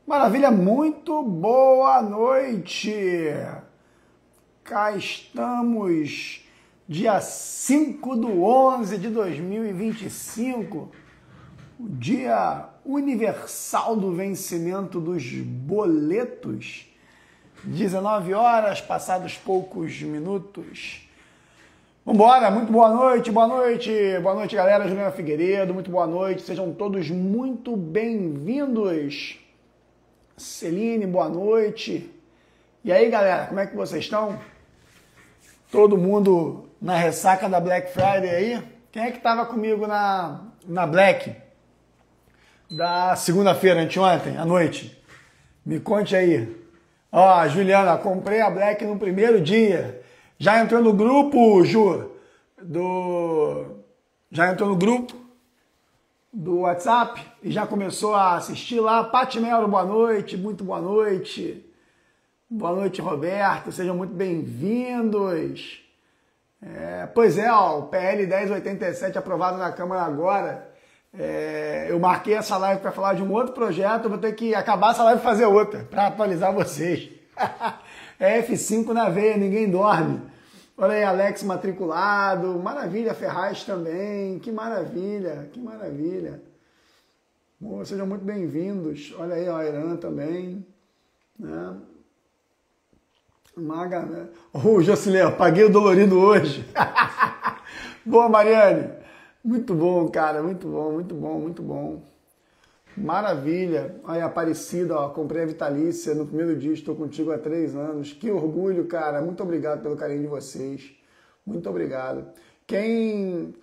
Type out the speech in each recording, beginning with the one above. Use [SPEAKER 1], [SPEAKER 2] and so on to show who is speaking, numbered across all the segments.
[SPEAKER 1] Maravilha, muito boa noite! Cá estamos, dia 5/11 de 2025, o dia universal do vencimento dos boletos, 19 horas, passados poucos minutos. Vambora, muito boa noite, galera, Juliana Figueiredo, muito boa noite, sejam todos muito bem-vindos. Celine, boa noite. E aí, galera, como é que vocês estão? Todo mundo na ressaca da Black Friday aí? Quem é que tava comigo na Black? Da segunda-feira, anteontem, à noite? Me conte aí. Ó, Juliana, comprei a Black no primeiro dia. Já entrou no grupo, Ju? Já entrou no grupo do WhatsApp e já começou a assistir lá. Pati Melo, boa noite, muito boa noite. Boa noite, Roberto, sejam muito bem-vindos. Pois é, ó, o PL 1087 aprovado na Câmara agora. Eu marquei essa live para falar de um outro projeto, eu vou ter que acabar essa live e fazer outra, para atualizar vocês. É F5 na veia, ninguém dorme. Olha aí, Alex matriculado, maravilha, Ferraz também, que maravilha, que maravilha. Bom, sejam muito bem-vindos. Olha aí, ó, Irã também, né? Maga, né? Jocilé, paguei o dolorido hoje. Boa, Mariane. Muito bom, cara, muito bom, muito bom, muito bom. Maravilha. Aí, Aparecida, ó, comprei a Vitalícia no primeiro dia, estou contigo há 3 anos. Que orgulho, cara. Muito obrigado pelo carinho de vocês. Muito obrigado. Quem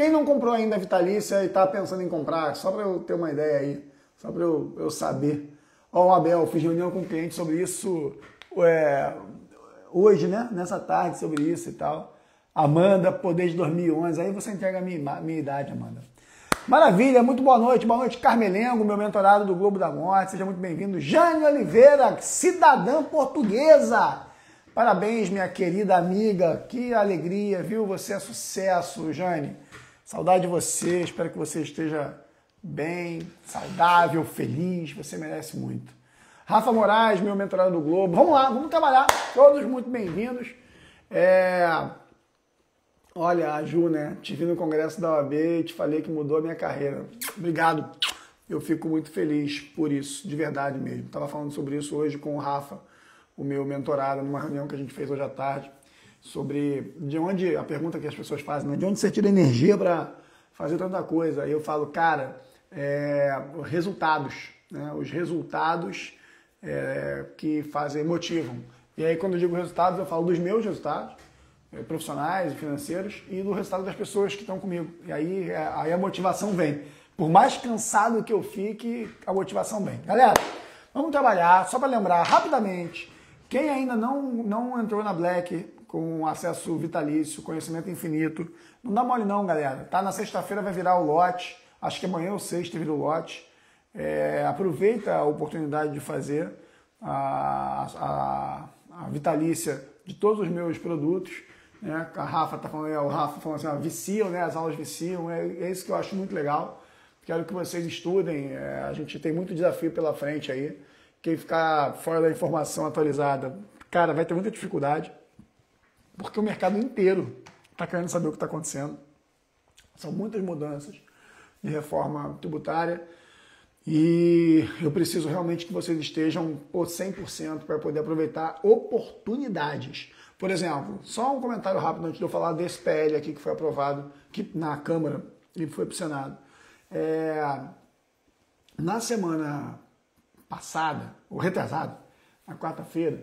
[SPEAKER 1] não comprou ainda a Vitalícia e está pensando em comprar, só para eu ter uma ideia aí, só para eu saber. Ó, o Abel, fiz reunião com o cliente sobre isso hoje, né? Nessa tarde, sobre isso e tal. Amanda, poder de 2011. Aí você entrega a minha idade, Amanda. Maravilha, muito boa noite, Carmelengo, meu mentorado do Globo da Morte, seja muito bem-vindo. Jane Oliveira, cidadã portuguesa, parabéns, minha querida amiga, que alegria, viu? Você é sucesso, Jane, saudade de você, espero que você esteja bem, saudável, feliz, você merece muito. Rafa Moraes, meu mentorado do Globo, vamos lá, vamos trabalhar, todos muito bem-vindos. Olha, a Ju, né? Te vi no congresso da OAB e te falei que mudou a minha carreira. Obrigado. Eu fico muito feliz por isso, de verdade mesmo. Estava falando sobre isso hoje com o Rafa, o meu mentorado, numa reunião que a gente fez hoje à tarde, sobre de onde, a pergunta que as pessoas fazem, né? De onde você tira energia para fazer tanta coisa. Aí eu falo, cara, resultados, né? Os resultados que motivam. E aí quando eu digo resultados, eu falo dos meus resultados, profissionais e financeiros, e do resultado das pessoas que estão comigo. E aí a motivação vem. Por mais cansado que eu fique, a motivação vem. Galera, vamos trabalhar. Só para lembrar rapidamente, quem ainda não entrou na Black com acesso vitalício, conhecimento infinito, não dá mole não, galera. Tá? Na sexta-feira vai virar o lote. Acho que amanhã ou sexta vira o lote. Aproveita a oportunidade de fazer a vitalícia de todos os meus produtos. A Rafa tá falando, o Rafa falando assim, viciam, né? As aulas viciam, é isso que eu acho muito legal. Quero que vocês estudem, a gente tem muito desafio pela frente aí. Quem ficar fora da informação atualizada, cara, vai ter muita dificuldade, porque o mercado inteiro está querendo saber o que está acontecendo. São muitas mudanças de reforma tributária e eu preciso realmente que vocês estejam por 100% para poder aproveitar oportunidades. Por exemplo, só um comentário rápido antes de eu falar desse PL aqui que foi aprovado aqui na Câmara e foi pro Senado. Na semana passada, ou retrasada, na quarta-feira,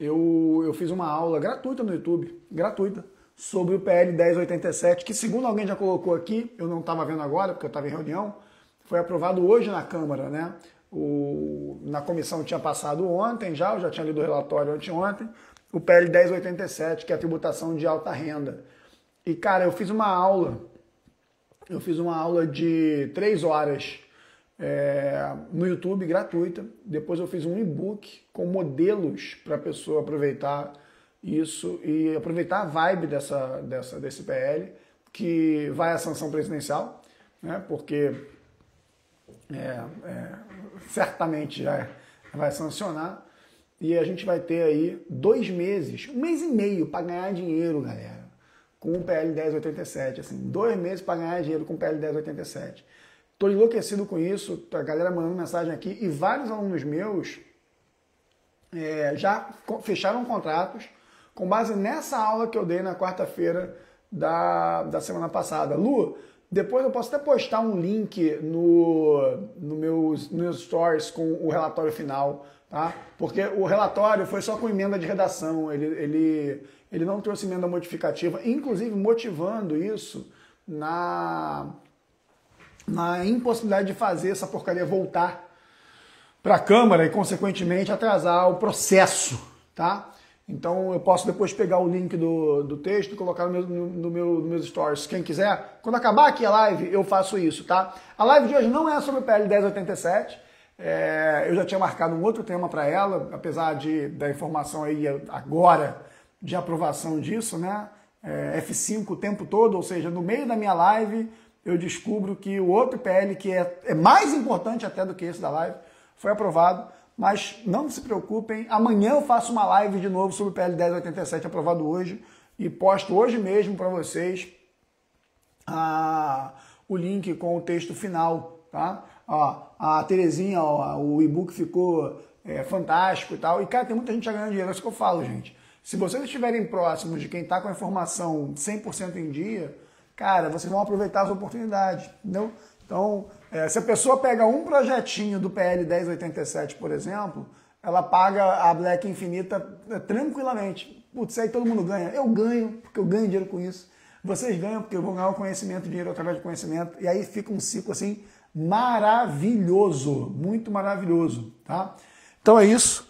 [SPEAKER 1] eu fiz uma aula gratuita no YouTube, gratuita, sobre o PL 1087, que segundo alguém já colocou aqui, eu não estava vendo agora, porque eu estava em reunião, foi aprovado hoje na Câmara, né? Na comissão tinha passado ontem eu já tinha lido o relatório anteontem, o PL 1087, que é a tributação de alta renda. E, cara, eu fiz uma aula de 3 horas no YouTube, gratuita. Depois eu fiz um e-book com modelos para a pessoa aproveitar isso e aproveitar a vibe desse PL, que vai à sanção presidencial, né? Porque certamente vai sancionar e a gente vai ter aí 2 meses, 1 mês e meio para ganhar dinheiro, galera, com o PL 1087, assim, 2 meses para ganhar dinheiro com o PL 1087. Tô enlouquecido com isso, a galera mandando mensagem aqui e vários alunos meus já fecharam contratos com base nessa aula que eu dei na quarta-feira da semana passada. Lu, depois eu posso até postar um link nos meus stories com o relatório final, tá? Porque o relatório foi só com emenda de redação, ele não trouxe emenda modificativa, inclusive motivando isso na impossibilidade de fazer essa porcaria voltar para a Câmara e, consequentemente, atrasar o processo, tá? Então, eu posso depois pegar o link do texto e colocar no meus stories. Quem quiser, quando acabar aqui a live, eu faço isso, tá? A live de hoje não é sobre o PL 1087. Eu já tinha marcado um outro tema para ela, apesar da informação aí agora de aprovação disso, né? F5 o tempo todo, ou seja, no meio da minha live, eu descubro que o outro PL, que é mais importante até do que esse da live, foi aprovado. Mas não se preocupem, amanhã eu faço uma live de novo sobre o PL 1087 aprovado hoje e posto hoje mesmo para vocês o link com o texto final, tá? A Terezinha, o e-book ficou fantástico e tal. E, cara, tem muita gente já ganhando dinheiro, é isso que eu falo, gente. Se vocês estiverem próximos de quem está com a informação 100% em dia, cara, vocês vão aproveitar as oportunidades, entendeu? Então, se a pessoa pega um projetinho do PL 1087, por exemplo, ela paga a Black Infinita tranquilamente. Putz, aí todo mundo ganha. Eu ganho, porque eu ganho dinheiro com isso. Vocês ganham, porque eu vou ganhar o conhecimento, dinheiro através do conhecimento. E aí fica um ciclo, assim, maravilhoso. Muito maravilhoso, tá? Então é isso.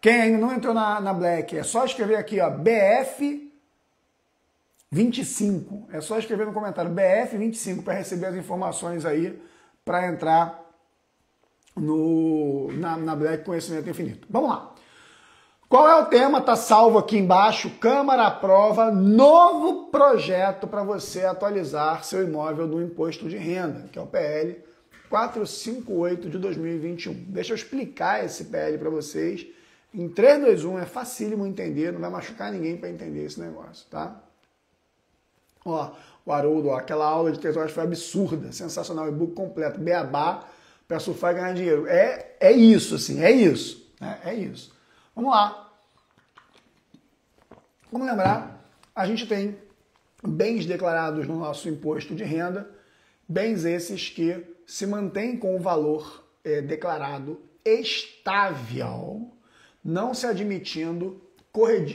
[SPEAKER 1] Quem ainda não entrou na Black, é só escrever aqui, ó, BF 25, é só escrever no comentário BF25 para receber as informações aí para entrar na Black Conhecimento Infinito. Vamos lá. Qual é o tema? Tá salvo aqui embaixo. Câmara aprova novo projeto para você atualizar seu imóvel do imposto de renda, que é o PL 458 de 2021. Deixa eu explicar esse PL para vocês. Em 3, 2, 1, é facílimo entender, não vai machucar ninguém para entender esse negócio, tá? Ó, o Haroldo, ó, aquela aula de 3 horas foi absurda, sensacional, e-book completo, beabá, para surfar e ganhar dinheiro. É isso, assim, é isso, né? É isso. Vamos lá. Vamos lembrar, a gente tem bens declarados no nosso imposto de renda, bens esses que se mantêm com o valor declarado estável, não se admitindo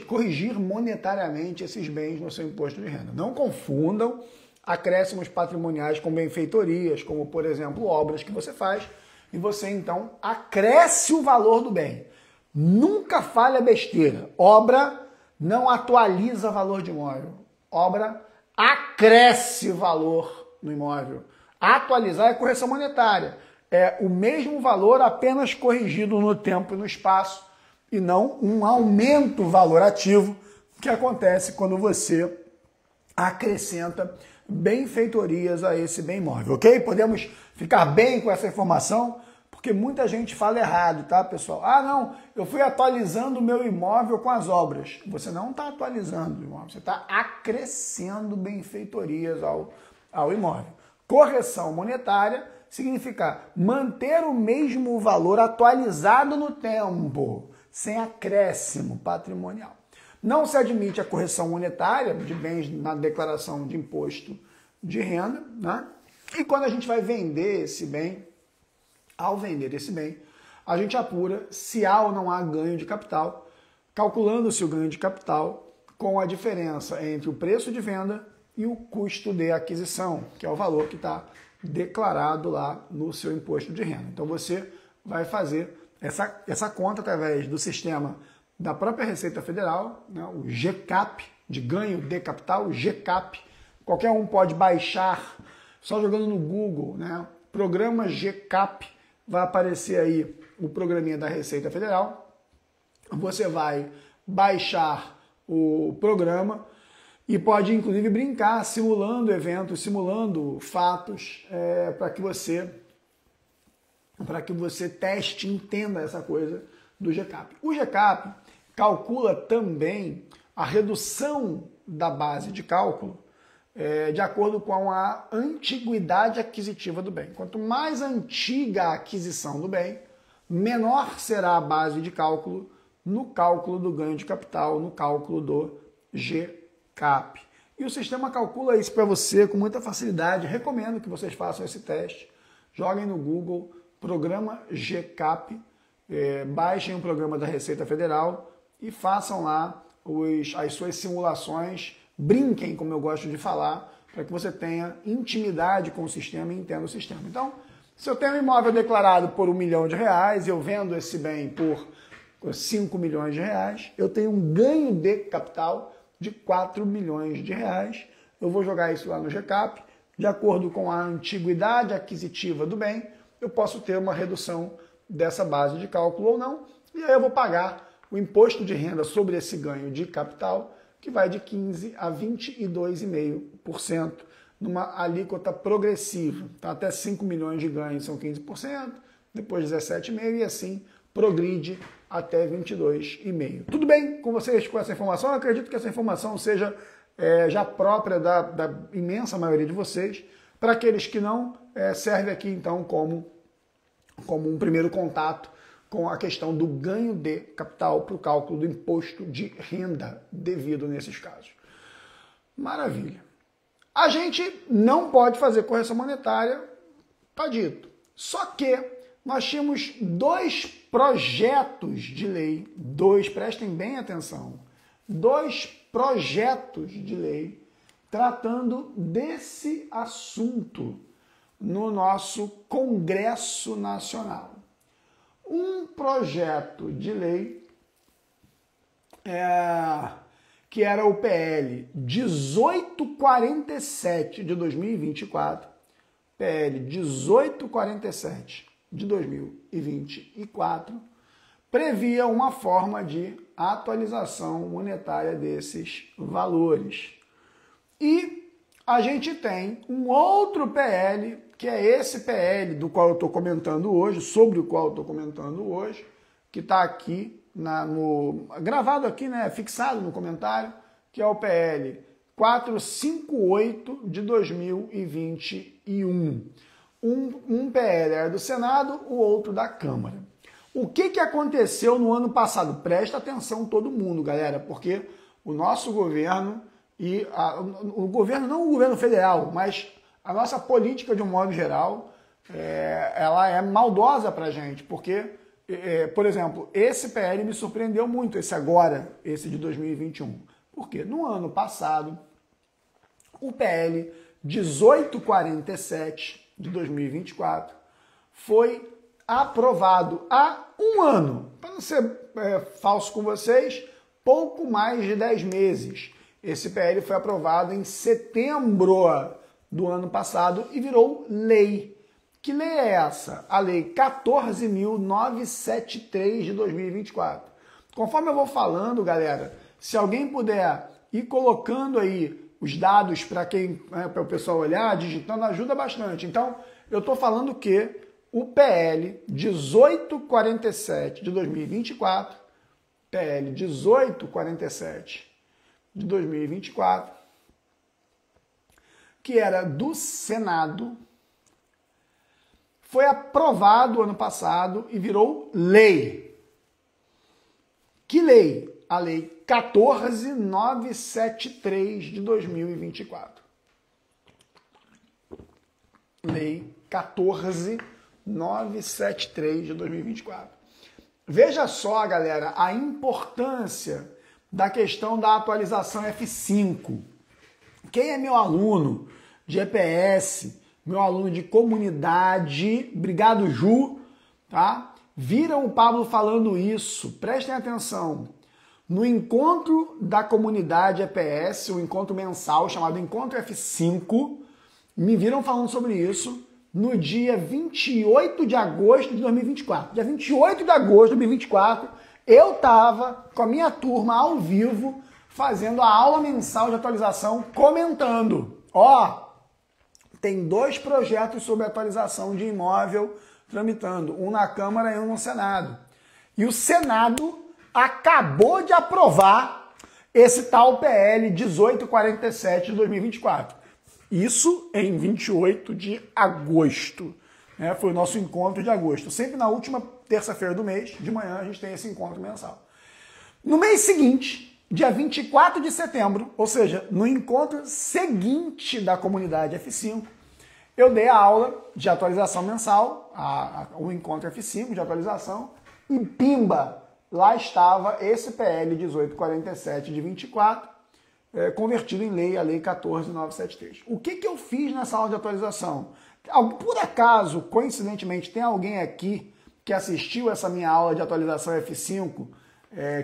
[SPEAKER 1] corrigir monetariamente esses bens no seu imposto de renda. Não confundam acréscimos patrimoniais com benfeitorias, como, por exemplo, obras que você faz, e você, então, acresce o valor do bem. Nunca fale a besteira. Obra não atualiza valor de imóvel. Obra acresce valor no imóvel. Atualizar é correção monetária. É o mesmo valor apenas corrigido no tempo e no espaço, e não um aumento valorativo que acontece quando você acrescenta benfeitorias a esse bem imóvel, ok? Podemos ficar bem com essa informação, porque muita gente fala errado, tá, pessoal? Ah, não, eu fui atualizando o meu imóvel com as obras. Você não está atualizando o imóvel, você está acrescendo benfeitorias ao imóvel. Correção monetária significa manter o mesmo valor atualizado no tempo, sem acréscimo patrimonial. Não se admite a correção monetária de bens na declaração de imposto de renda, né? E quando a gente vai vender esse bem, ao vender esse bem, a gente apura se há ou não há ganho de capital, calculando-se o ganho de capital com a diferença entre o preço de venda e o custo de aquisição, que é o valor que está declarado lá no seu imposto de renda. Então você vai fazer essa conta através do sistema da própria Receita Federal, né, o GCAP, de ganho de capital, o GCAP. Qualquer um pode baixar, só jogando no Google, né, programa GCAP, vai aparecer aí o programinha da Receita Federal. Você vai baixar o programa e pode, inclusive, brincar, simulando eventos, simulando fatos, para que você para que você teste e entenda essa coisa do GCAP. O GCAP calcula também a redução da base de cálculo de acordo com a antiguidade aquisitiva do bem. Quanto mais antiga a aquisição do bem, menor será a base de cálculo no cálculo do ganho de capital, no cálculo do GCAP. E o sistema calcula isso para você com muita facilidade. Recomendo que vocês façam esse teste. Joguem no Google, programa GCAP, baixem o programa da Receita Federal e façam lá as suas simulações. Brinquem, como eu gosto de falar, para que você tenha intimidade com o sistema e entenda o sistema. Então, se eu tenho um imóvel declarado por R$1 milhão e eu vendo esse bem por R$5 milhões, eu tenho um ganho de capital de R$4 milhões. Eu vou jogar isso lá no GCAP. De acordo com a antiguidade aquisitiva do bem, eu posso ter uma redução dessa base de cálculo ou não. E aí eu vou pagar o imposto de renda sobre esse ganho de capital, que vai de 15% a 22,5%, numa alíquota progressiva. Tá? Até 5 milhões de ganhos são 15%, depois 17,5% e assim progride até 22,5%. Tudo bem com vocês com essa informação? Eu acredito que essa informação seja já própria da imensa maioria de vocês. Para aqueles que não, serve aqui então como um primeiro contato com a questão do ganho de capital para o cálculo do imposto de renda devido nesses casos. Maravilha. A gente não pode fazer correção monetária, tá dito. Só que nós tínhamos dois projetos de lei, prestem bem atenção, dois projetos de lei tratando desse assunto no nosso Congresso Nacional. Um projeto de lei que era o PL 1847 de 2024, PL 1847 de 2024, previa uma forma de atualização monetária desses valores. E a gente tem um outro PL, que é esse PL do qual eu estou comentando hoje, sobre o qual eu estou comentando hoje, que está aqui, gravado aqui, né, fixado no comentário, que é o PL 458 de 2021. Um PL era do Senado, o outro da Câmara. O que aconteceu no ano passado? Presta atenção todo mundo, galera, porque o nosso governo, o governo federal, mas a nossa política de um modo geral, ela é maldosa pra gente, porque, por exemplo, esse PL me surpreendeu muito, esse de 2021. Porque no ano passado, o PL 1847 de 2024 foi aprovado há um ano. Para não ser falso com vocês, pouco mais de 10 meses. Esse PL foi aprovado em setembro do ano passado e virou lei. Que lei é essa? A Lei 14.973 de 2024. Conforme eu vou falando, galera, se alguém puder ir colocando aí os dados para o pessoal olhar, digitando, ajuda bastante. Então, eu estou falando que o PL 1847 de 2024, PL 1847 de 2024, que era do Senado, foi aprovado ano passado e virou lei. Que lei? A Lei 14.973 de 2024. Lei 14.973 de 2024. Veja só, galera, a importância da questão da atualização F5. Quem é meu aluno de EPS, meu aluno de comunidade, obrigado, Ju, tá? Viram o Pablo falando isso, prestem atenção. No encontro da comunidade EPS, o encontro mensal chamado Encontro F5, me viram falando sobre isso no dia 28 de agosto de 2024. Dia 28 de agosto de 2024, eu estava com a minha turma ao vivo fazendo a aula mensal de atualização, comentando. Ó, tem 2 projetos sobre atualização de imóvel tramitando, um na Câmara e um no Senado. E o Senado acabou de aprovar esse tal PL 1847 de 2024. Isso em 28 de agosto. Né? Foi o nosso encontro de agosto. Sempre na última terça-feira do mês, de manhã, a gente tem esse encontro mensal. No mês seguinte, dia 24 de setembro, ou seja, no encontro seguinte da comunidade F5, eu dei a aula de atualização mensal, o encontro F5 de atualização, e pimba, lá estava esse PL 1847 de 24, convertido em lei, a lei 14973. O que eu fiz nessa aula de atualização? Por acaso, coincidentemente, tem alguém aqui que assistiu essa minha aula de atualização F5,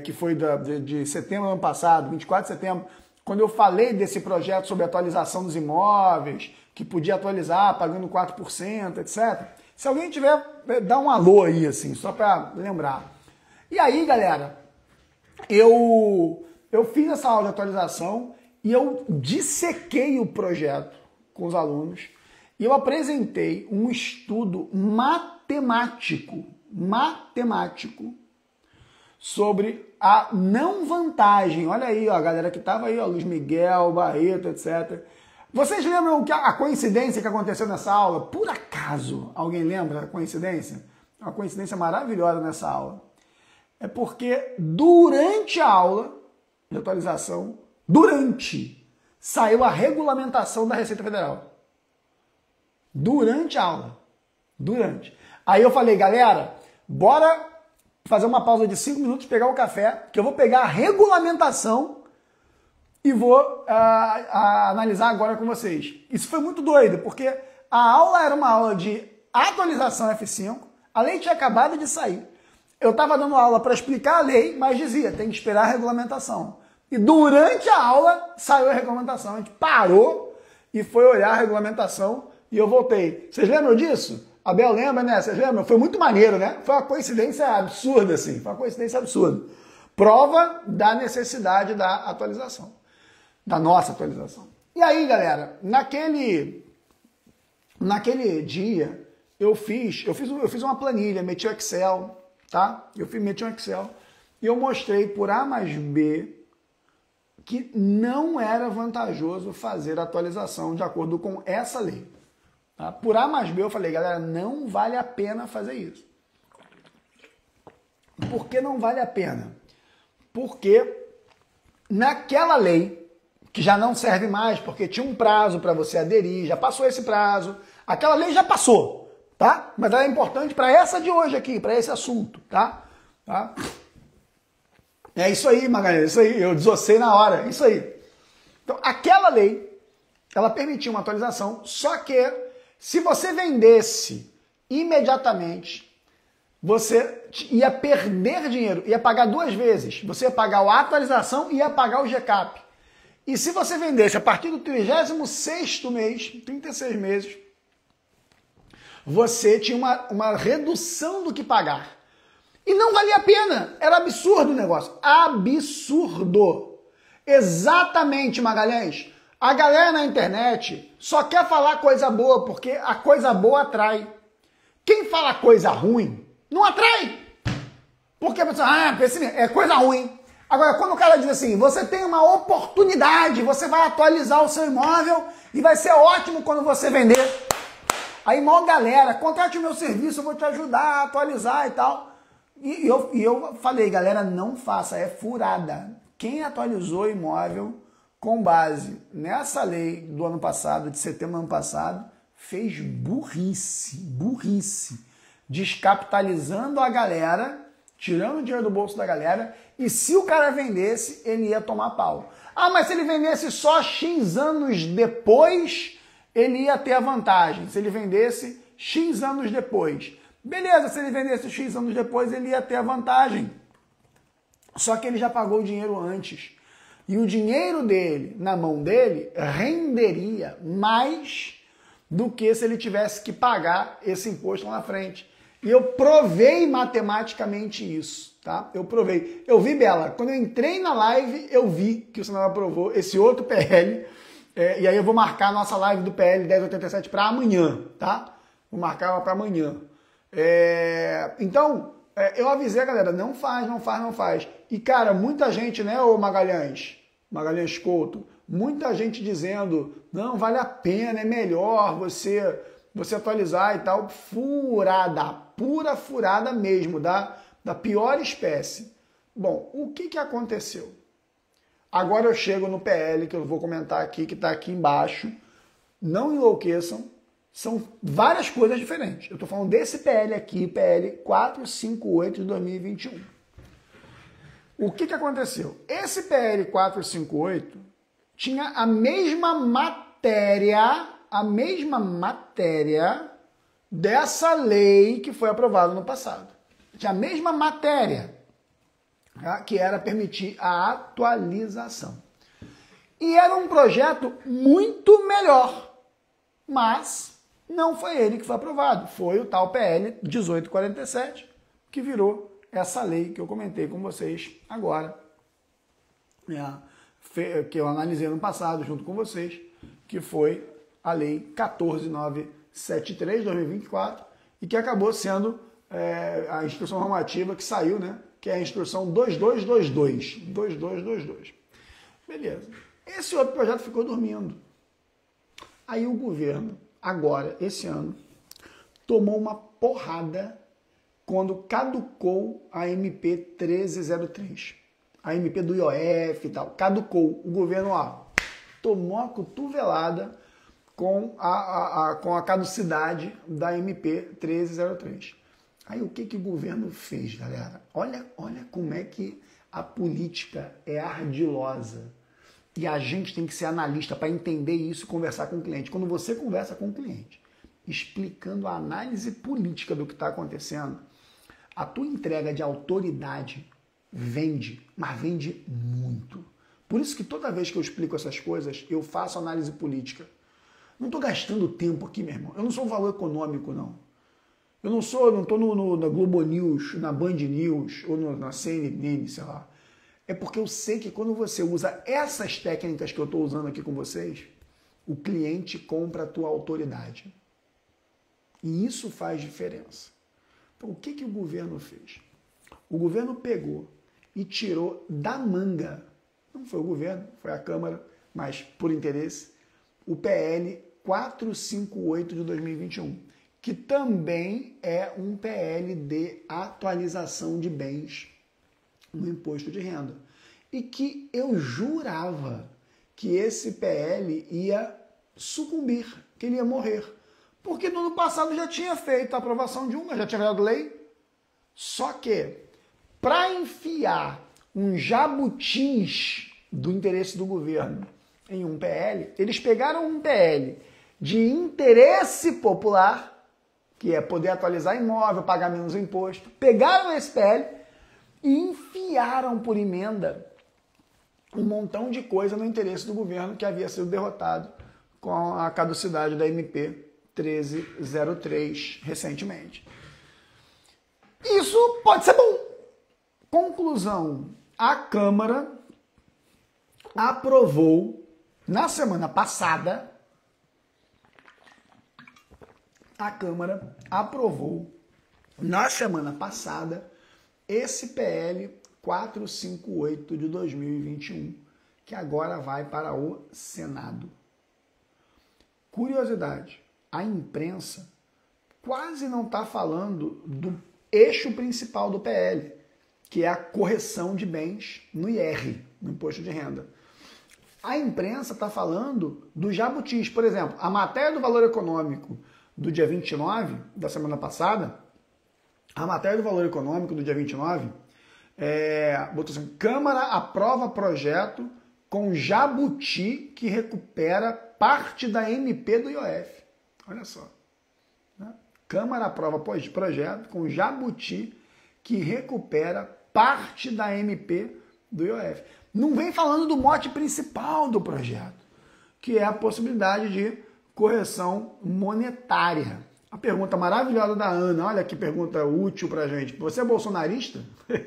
[SPEAKER 1] que foi de setembro do ano passado, 24 de setembro, quando eu falei desse projeto sobre atualização dos imóveis, que podia atualizar pagando 4%, etc. Se alguém tiver, dá um alô aí, assim, só para lembrar. E aí, galera, eu fiz essa aula de atualização e eu dissequei o projeto com os alunos e eu apresentei um estudo matemático sobre a não vantagem. Olha aí, ó, a galera que estava aí, ó, Luiz Miguel, Barreto, etc. Vocês lembram a coincidência que aconteceu nessa aula? Por acaso, alguém lembra a coincidência? Uma coincidência maravilhosa nessa aula. É porque durante a aula de atualização, saiu a regulamentação da Receita Federal. Durante a aula. Aí eu falei, galera, bora fazer uma pausa de 5 minutos, pegar o café, que eu vou pegar a regulamentação e vou analisar agora com vocês. Isso foi muito doido, porque a aula era uma aula de atualização F5, a lei tinha acabado de sair. Eu estava dando aula para explicar a lei, mas dizia, tem que esperar a regulamentação. E durante a aula saiu a regulamentação. A gente parou e foi olhar a regulamentação e eu voltei. Vocês lembram disso? A Bel lembra, né? Vocês lembram? Foi muito maneiro, né? Foi uma coincidência absurda, assim. Foi uma coincidência absurda. Prova da necessidade da atualização. Da nossa atualização. E aí, galera, naquele dia, eu fiz uma planilha, meti o Excel, tá? Meti um Excel e eu mostrei por A mais B que não era vantajoso fazer a atualização de acordo com essa lei. Tá? Por A mais B eu falei, galera, não vale a pena fazer isso. Por que não vale a pena? Porque naquela lei, que já não serve mais, porque tinha um prazo para você aderir, já passou esse prazo, aquela lei já passou, tá? Mas ela é importante para essa de hoje aqui, para esse assunto, tá? É isso aí, Magalhães, isso aí, eu desossei na hora, isso aí. Então, aquela lei, ela permitia uma atualização, só que se você vendesse imediatamente, você ia perder dinheiro, ia pagar 2 vezes. Você ia pagar a atualização e ia pagar o GCAP. E se você vendesse a partir do 36º mês, 36 meses, você tinha uma redução do que pagar. E não valia a pena. Era absurdo o negócio. Absurdo. Exatamente, Magalhães. A galera na internet só quer falar coisa boa, porque a coisa boa atrai. Quem fala coisa ruim, não atrai. Porque a pessoa, é coisa ruim. Agora, quando o cara diz assim, você tem uma oportunidade, você vai atualizar o seu imóvel e vai ser ótimo quando você vender. Aí, maior galera, contrate o meu serviço, eu vou te ajudar a atualizar e tal. E eu falei, galera, não faça, é furada. Quem atualizou o imóvel com base nessa lei do ano passado, de setembro do ano passado, fez burrice, descapitalizando a galera, tirando o dinheiro do bolso da galera, e se o cara vendesse, ele ia tomar pau. Ah, mas se ele vendesse só X anos depois, ele ia ter a vantagem. Se ele vendesse X anos depois. Beleza, se ele vendesse X anos depois, ele ia ter a vantagem. Só que ele já pagou o dinheiro antes. E o dinheiro dele, na mão dele, renderia mais do que se ele tivesse que pagar esse imposto lá na frente. E eu provei matematicamente isso, tá? Eu provei. Eu vi, Bela, quando eu entrei na live, eu vi que o Senado aprovou esse outro PL. E aí eu vou marcar a nossa live do PL 1087 para amanhã, tá? Vou marcar ela para amanhã. Então, eu avisei a galera, não faz. E, cara, muita gente, né, ô Magalhães Couto, muita gente dizendo, não, vale a pena, é melhor você atualizar e tal. Furada, pura furada mesmo, da pior espécie. Bom, o que aconteceu? Agora eu chego no PL, que eu vou comentar aqui, que está aqui embaixo. Não enlouqueçam, são várias coisas diferentes. Eu estou falando desse PL aqui, PL 458 de 2021. O que aconteceu? Esse PL 458 tinha a mesma matéria dessa lei que foi aprovada no passado. Tinha a mesma matéria, tá? Que era permitir a atualização. E era um projeto muito melhor, mas não foi ele que foi aprovado. Foi o tal PL 1847, que virou essa lei que eu comentei com vocês agora, que eu analisei no passado junto com vocês, que foi a lei 14973 de 2024 e que acabou sendo a instrução normativa que saiu, né? Que é a instrução 2222. Beleza. Esse outro projeto ficou dormindo. Aí o governo, agora, esse ano, tomou uma porrada quando caducou a MP 1303. A MP do IOF e tal. Caducou. O governo, tomou uma cotovelada com a caducidade da MP 1303. Aí o que o governo fez, galera? Olha como é que a política é ardilosa. E a gente tem que ser analista para entender isso e conversar com o cliente. Quando você conversa com o cliente, explicando a análise política do que está acontecendo, a tua entrega de autoridade vende, mas vende muito. Por isso que toda vez que eu explico essas coisas, eu faço análise política. Não estou gastando tempo aqui, meu irmão. Eu não sou um valor econômico, não. Eu não estou na Globo News, na Band News ou na CNN, sei lá. É porque eu sei que quando você usa essas técnicas que eu estou usando aqui com vocês, o cliente compra a tua autoridade. E isso faz diferença. Então, o que o governo fez? O governo pegou e tirou da manga, não foi o governo, foi a Câmara, mas por interesse, o PL 458 de 2021, que também é um PL de atualização de bens no imposto de renda. E que eu jurava que esse PL ia sucumbir, que ele ia morrer. Porque no ano passado já tinha feito a aprovação de uma, já tinha virado lei. Só que, para enfiar um jabutis do interesse do governo em um PL, eles pegaram um PL de interesse popular, que é poder atualizar imóvel, pagar menos imposto, pegaram esse PL e enfiaram por emenda um montão de coisa no interesse do governo que havia sido derrotado com a caducidade da MP 1303 recentemente. Isso pode ser bom. Conclusão, a Câmara aprovou na semana passada, esse PL 458 de 2021, que agora vai para o Senado. Curiosidade, a imprensa quase não está falando do eixo principal do PL, que é a correção de bens no IR, no Imposto de Renda. A imprensa está falando do jabutis. Por exemplo, a matéria do valor econômico do dia 29, da semana passada, a matéria do valor econômico do dia 29, botou assim, Câmara aprova projeto com jabuti que recupera parte da MP do IOF. Olha só. Né? Câmara aprova projeto com jabuti que recupera parte da MP do IOF. Não vem falando do mote principal do projeto, que é a possibilidade de correção monetária. A pergunta maravilhosa da Ana, olha que pergunta útil pra gente. Você é bolsonarista?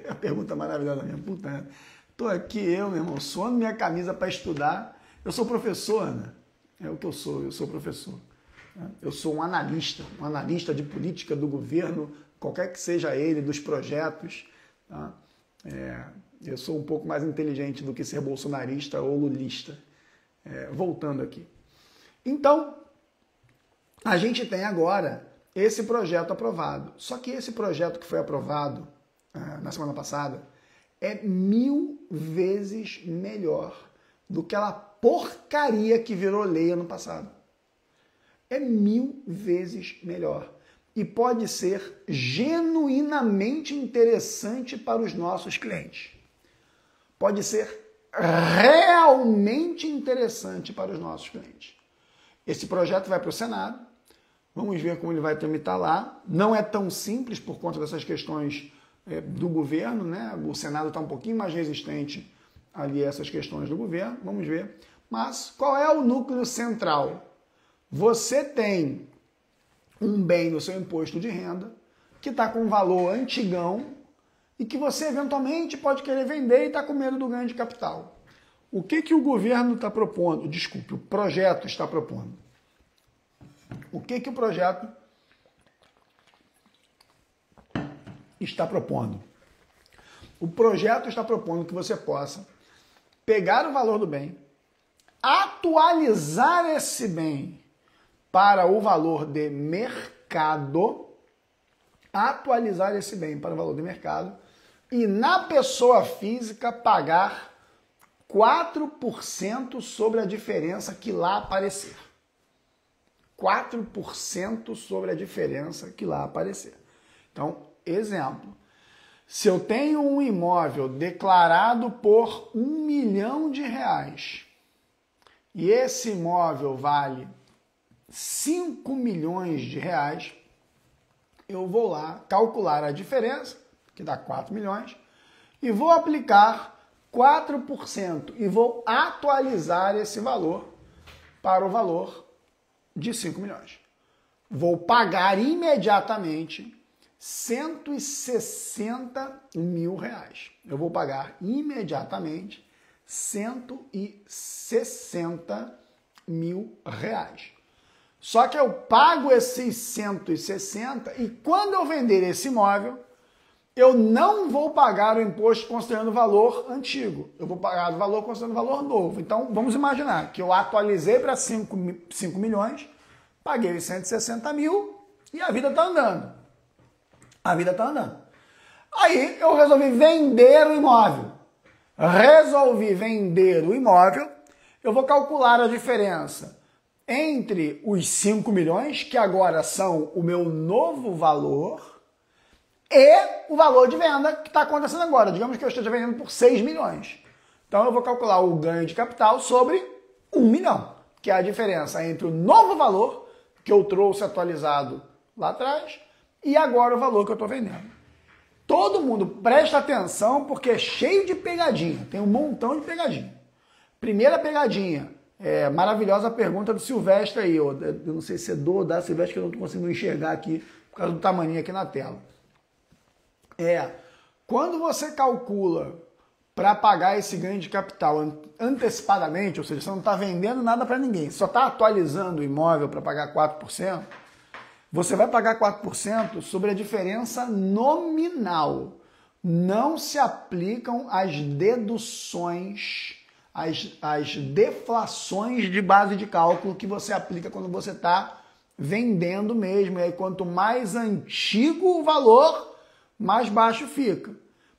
[SPEAKER 1] A pergunta maravilhosa da minha puta. Tô aqui eu, meu irmão, suando minha camisa para estudar. Eu sou professor, Ana. É o que eu sou professor. Eu sou um analista de política do governo, qualquer que seja ele, dos projetos. Tá? Eu sou um pouco mais inteligente do que ser bolsonarista ou lulista. Voltando aqui. Então, a gente tem agora esse projeto aprovado. Só que esse projeto que foi aprovado na semana passada é 1000 vezes melhor do que aquela porcaria que virou lei ano passado. É 1000 vezes melhor. E pode ser genuinamente interessante para os nossos clientes. Pode ser realmente interessante para os nossos clientes. Esse projeto vai para o Senado. Vamos ver como ele vai tramitar lá. Não é tão simples por conta dessas questões do governo, né? O Senado está um pouquinho mais resistente ali a essas questões do governo. Vamos ver. Mas qual é o núcleo central? Você tem um bem no seu imposto de renda que está com um valor antigão e que você eventualmente pode querer vender e está com medo do ganho de capital. O que o governo está propondo? Desculpe, o projeto está propondo. O que o projeto está propondo? O projeto está propondo que você possa pegar o valor do bem, atualizar esse bem para o valor de mercado, atualizar esse bem para o valor de mercado e na pessoa física pagar 4% sobre a diferença que lá aparecer. 4% sobre a diferença que lá aparecer. Então, exemplo, se eu tenho um imóvel declarado por R$1 milhão e esse imóvel vale 5 milhões de reais, eu vou lá calcular a diferença, que dá 4 milhões, e vou aplicar 4% e vou atualizar esse valor para o valor de 5 milhões. Vou pagar imediatamente 160 mil reais. Eu vou pagar imediatamente 160 mil reais. Só que eu pago esses 160 e quando eu vender esse imóvel, eu não vou pagar o imposto considerando o valor antigo. Eu vou pagar o valor considerando o valor novo. Então, vamos imaginar que eu atualizei para 5 milhões, paguei os 160 mil e a vida está andando. A vida está andando. Aí, eu resolvi vender o imóvel. Eu vou calcular a diferença entre os 5 milhões, que agora são o meu novo valor, e o valor de venda que está acontecendo agora. Digamos que eu esteja vendendo por 6 milhões. Então eu vou calcular o ganho de capital sobre 1 milhão, que é a diferença entre o novo valor que eu trouxe atualizado lá atrás e agora o valor que eu estou vendendo. Todo mundo presta atenção porque é cheio de pegadinha. Tem um montão de pegadinha. Primeira pegadinha. Maravilhosa pergunta do Silvestre aí. Eu não sei se é do ou da Silvestre, que eu não estou conseguindo enxergar aqui por causa do tamanho aqui na tela. Quando você calcula para pagar esse ganho de capital antecipadamente, ou seja, você não está vendendo nada para ninguém, só está atualizando o imóvel para pagar 4%, você vai pagar 4% sobre a diferença nominal. Não se aplicam as deduções, as deflações de base de cálculo que você aplica quando você está vendendo mesmo. E aí, quanto mais antigo o valor, mais baixo fica.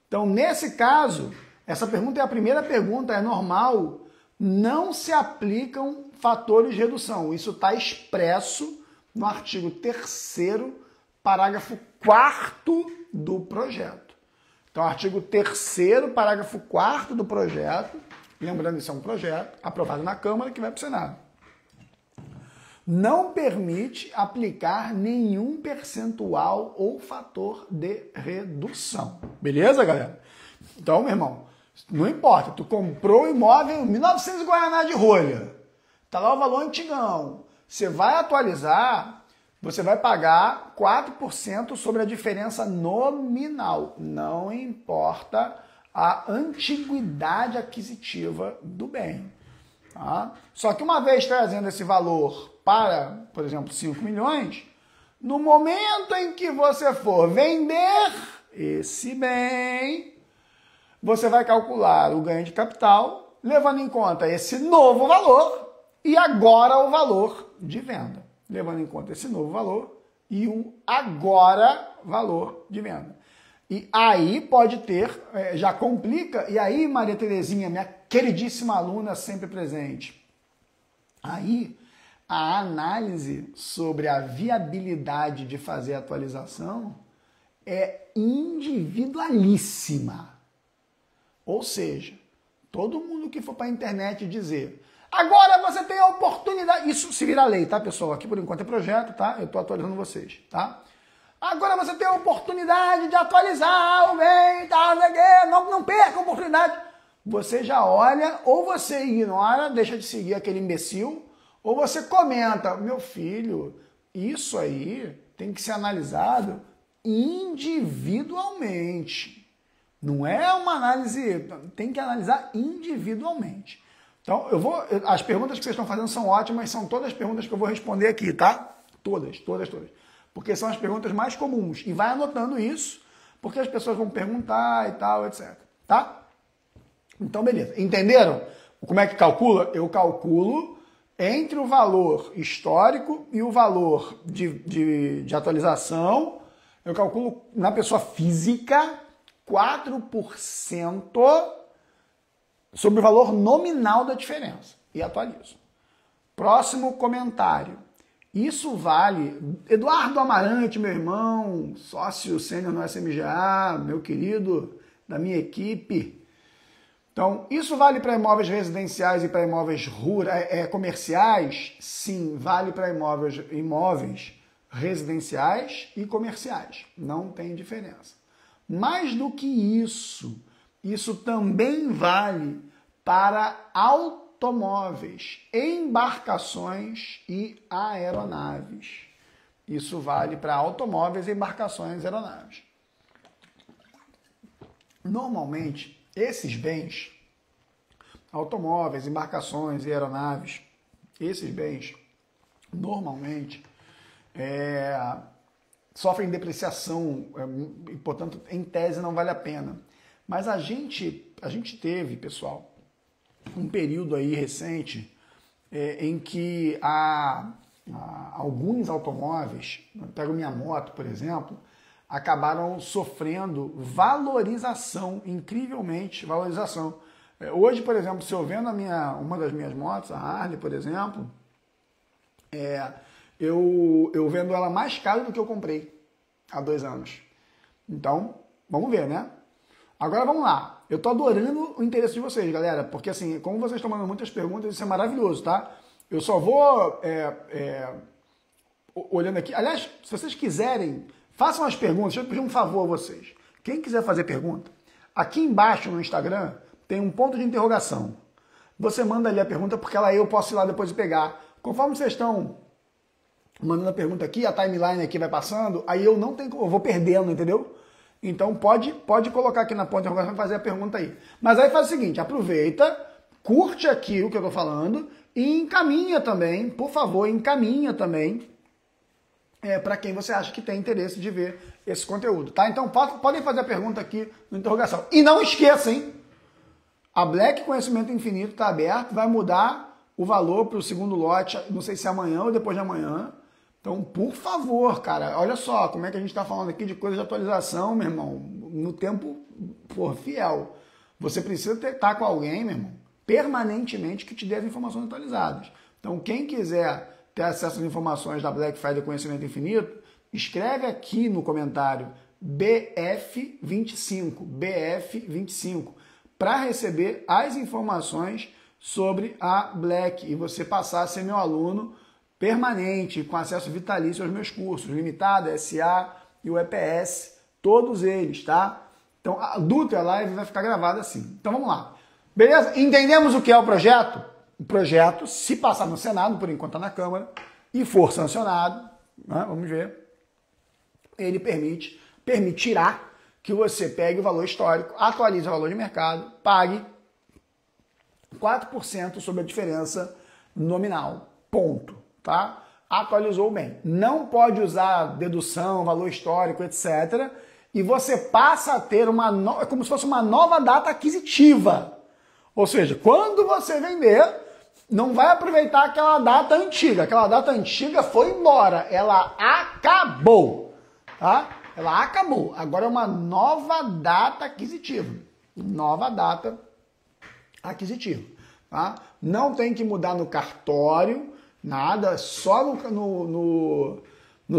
[SPEAKER 1] Então, nesse caso, essa pergunta é a primeira pergunta, é normal, não se aplicam fatores de redução. Isso está expresso no artigo 3º, parágrafo 4º do projeto. Então, artigo 3º, parágrafo 4º do projeto, lembrando, isso é um projeto aprovado na Câmara que vai para o Senado. Não permite aplicar nenhum percentual ou fator de redução. Beleza, galera? Então, meu irmão, não importa, tu comprou o imóvel em 1900 Guaraná de rolha, tá lá o valor antigão, você vai atualizar, você vai pagar 4% sobre a diferença nominal, não importa a antiguidade aquisitiva do bem. Tá? Só que uma vez trazendo esse valor para, por exemplo, 5 milhões, no momento em que você for vender esse bem, você vai calcular o ganho de capital, levando em conta esse novo valor e agora o valor de venda. Levando em conta esse novo valor e o agora valor de venda. E aí pode ter, já complica, e aí, Maria Terezinha, minha queridíssima aluna sempre presente, aí a análise sobre a viabilidade de fazer a atualização é individualíssima. Ou seja, todo mundo que for para a internet dizer agora você tem a oportunidade, isso se vira lei, tá, pessoal? Aqui por enquanto é projeto, tá? Eu estou atualizando vocês, tá? Agora você tem a oportunidade de atualizar o bem, tá, não perca a oportunidade. Você já olha, ou você ignora, deixa de seguir aquele imbecil, ou você comenta, meu filho, isso aí tem que ser analisado individualmente. Não é uma análise, tem que analisar individualmente. Então, as perguntas que vocês estão fazendo são ótimas, são todas as perguntas que eu vou responder aqui, tá? Todas. Porque são as perguntas mais comuns. E vai anotando isso, porque as pessoas vão perguntar e tal, etc. Tá? Então, beleza. Entenderam como é que calcula? Eu calculo entre o valor histórico e o valor de atualização. Eu calculo na pessoa física 4% sobre o valor nominal da diferença. E atualizo. Próximo comentário. Isso vale, Eduardo Amarante, meu irmão, sócio sênior no SMGA, meu querido, da minha equipe. Então, isso vale para imóveis residenciais e para imóveis comerciais? Sim, vale para imóveis residenciais e comerciais. Não tem diferença. Mais do que isso, isso também vale para automóveis, embarcações e aeronaves. Isso vale para automóveis, embarcações e aeronaves. Normalmente, esses bens, automóveis, embarcações e aeronaves, esses bens, normalmente, sofrem depreciação e, portanto, em tese não vale a pena. Mas a gente teve, pessoal, um período aí recente em que alguns automóveis, pego minha moto, por exemplo, acabaram sofrendo valorização, incrivelmente valorização. Hoje, por exemplo, se eu vendo uma das minhas motos, a Harley, por exemplo, eu vendo ela mais caro do que eu comprei há 2 anos. Então, vamos ver, né? Agora vamos lá. Eu tô adorando o interesse de vocês, galera, porque assim, como vocês estão mandando muitas perguntas, isso é maravilhoso, tá? Eu só vou olhando aqui. Aliás, se vocês quiserem, façam as perguntas. Deixa eu pedir um favor a vocês. Quem quiser fazer pergunta, aqui embaixo no Instagram tem um ponto de interrogação. Você manda ali a pergunta, porque eu posso ir lá depois e pegar. Conforme vocês estão mandando a pergunta aqui, a timeline aqui vai passando, aí eu vou perdendo, entendeu? Então pode colocar aqui na ponta de interrogação e fazer a pergunta aí. Mas aí faz o seguinte, aproveita, curte aqui o que eu tô falando e encaminha também, por favor, encaminha também para quem você acha que tem interesse de ver esse conteúdo, tá? Então podem fazer a pergunta aqui na interrogação. E não esqueça, hein? A Black Conhecimento Infinito está aberta, vai mudar o valor para o segundo lote, não sei se é amanhã ou depois de amanhã. Então, por favor, cara, olha só como é que a gente está falando aqui de coisa de atualização, meu irmão, no tempo fiel. Você precisa estar com alguém, meu irmão, permanentemente que te dê as informações atualizadas. Então, quem quiser ter acesso às informações da Black Friday Conhecimento Infinito, escreve aqui no comentário BF25, para receber as informações sobre a Black e você passar a ser meu aluno permanente, com acesso vitalício aos meus cursos, Limitada, SA e o EPS, todos eles, tá? Então, a Dutra Live vai ficar gravada assim. Então, vamos lá. Beleza? Entendemos o que é o projeto? O projeto, se passar no Senado, por enquanto está na Câmara, e for sancionado, né, vamos ver, ele permitirá que você pegue o valor histórico, atualize o valor de mercado, pague 4% sobre a diferença nominal. Ponto. tá? Atualizou o bem. Não pode usar dedução, valor histórico, etc. E você passa a ter é como se fosse uma nova data aquisitiva. Ou seja, quando você vender, não vai aproveitar aquela data antiga. Aquela data antiga foi embora. Ela acabou. Tá? Ela acabou. Agora é uma nova data aquisitiva. Nova data aquisitiva. Tá? Não tem que mudar no cartório, nada, só no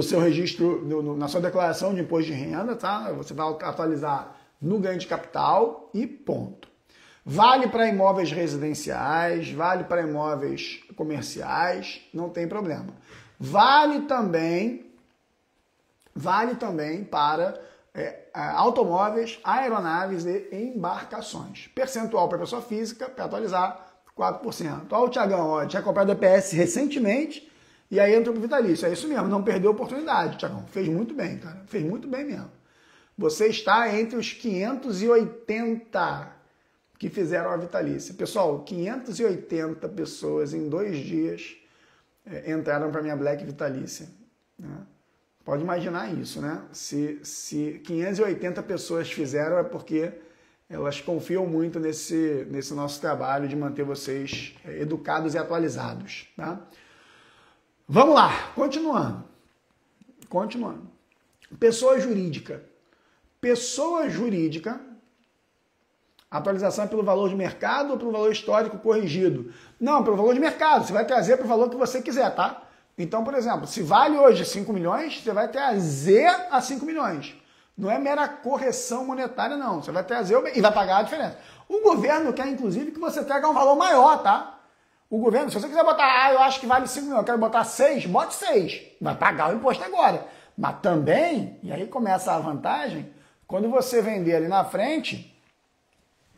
[SPEAKER 1] seu registro, na sua declaração de imposto de renda, tá? Você vai atualizar no ganho de capital e ponto. Vale para imóveis residenciais, vale para imóveis comerciais, não tem problema. Vale também para automóveis, aeronaves e embarcações. Percentual para pessoa física, para atualizar, 4%. Olha o Tiagão, tinha comprado EPS recentemente e aí entrou pro vitalício. É isso mesmo, não perdeu a oportunidade, Tiagão. Fez muito bem, cara. Fez muito bem mesmo. Você está entre os 580 que fizeram a vitalícia. Pessoal, 580 pessoas em 2 dias entraram para minha Black Vitalícia. Né? Pode imaginar isso, né? Se 580 pessoas fizeram é porque elas confiam muito nesse nosso trabalho de manter vocês educados e atualizados. Tá? Vamos lá, continuando. Pessoa jurídica. Pessoa jurídica, atualização é pelo valor de mercado ou pelo valor histórico corrigido? Não, pelo valor de mercado. Você vai trazer para o valor que você quiser, tá? Então, por exemplo, se vale hoje 5 milhões, você vai trazer a 5 milhões. Não é mera correção monetária, não. Você vai trazer e vai pagar a diferença. O governo quer, inclusive, que você traga um valor maior, tá? O governo, se você quiser botar, eu acho que vale 5 milhões, eu quero botar 6, bote 6. Vai pagar o imposto agora. Mas também, e aí começa a vantagem, quando você vender ali na frente,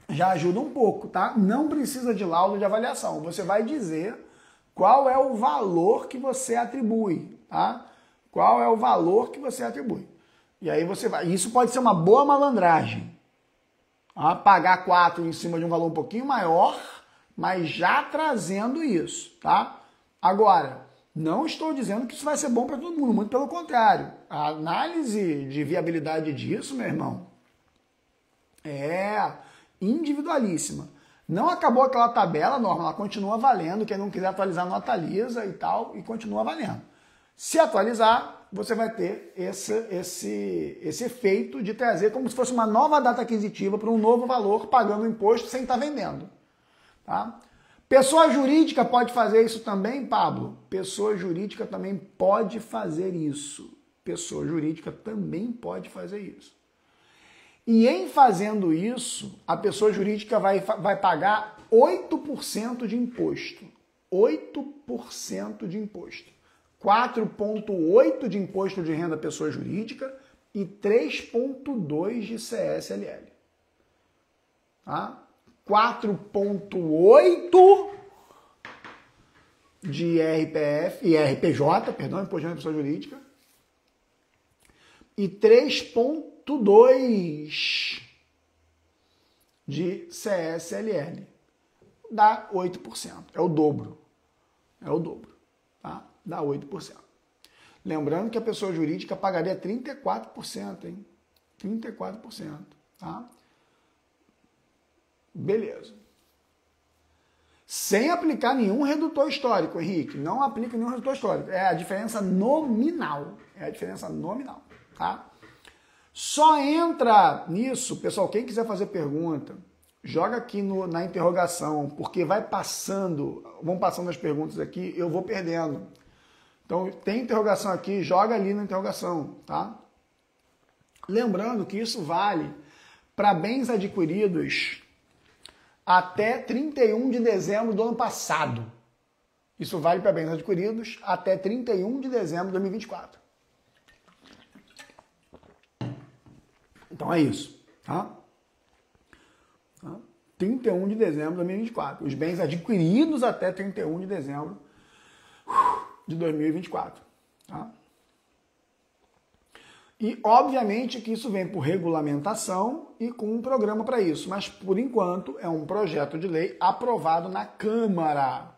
[SPEAKER 1] já ajuda um pouco, tá? Não precisa de laudo de avaliação. Você vai dizer qual é o valor que você atribui, tá? Qual é o valor que você atribui. E aí você vai. Isso pode ser uma boa malandragem. Tá? Pagar 4 em cima de um valor um pouquinho maior, mas já trazendo isso, tá? Agora, não estou dizendo que isso vai ser bom para todo mundo, muito pelo contrário. A análise de viabilidade disso, meu irmão, é individualíssima. Não acabou aquela tabela, Norma, ela continua valendo. Quem não quiser atualizar, não atualiza e tal, e continua valendo. Se atualizar, você vai ter esse efeito de trazer como se fosse uma nova data aquisitiva para um novo valor, pagando o imposto sem estar vendendo. Tá? Pessoa jurídica pode fazer isso também, Pablo? Pessoa jurídica também pode fazer isso. Pessoa jurídica também pode fazer isso. E em fazendo isso, a pessoa jurídica vai pagar 8% de imposto. 8% de imposto. 4,8% de imposto de renda pessoa jurídica e 3,2% de CSLL. Tá? 4,8% de IRPJ, perdão, imposto de renda pessoa jurídica, e 3,2% de CSLL. Dá 8%. É o dobro. Tá? Dá 8%. Lembrando que a pessoa jurídica pagaria 34%, hein? 34%, tá? Beleza. Sem aplicar nenhum redutor histórico, Henrique. Não aplica nenhum redutor histórico. É a diferença nominal. Tá? Só entra nisso, pessoal, quem quiser fazer pergunta, joga aqui na interrogação, porque vão passando as perguntas aqui, eu vou perdendo. Então, tem interrogação aqui, joga ali na interrogação, tá? Lembrando que isso vale para bens adquiridos até 31 de dezembro do ano passado. Isso vale para bens adquiridos até 31 de dezembro de 2024. Então é isso, tá? 31 de dezembro de 2024. Os bens adquiridos até 31 de dezembro de 2024. Tá? E, obviamente, que isso vem por regulamentação e com um programa para isso. Mas, por enquanto, é um projeto de lei aprovado na Câmara.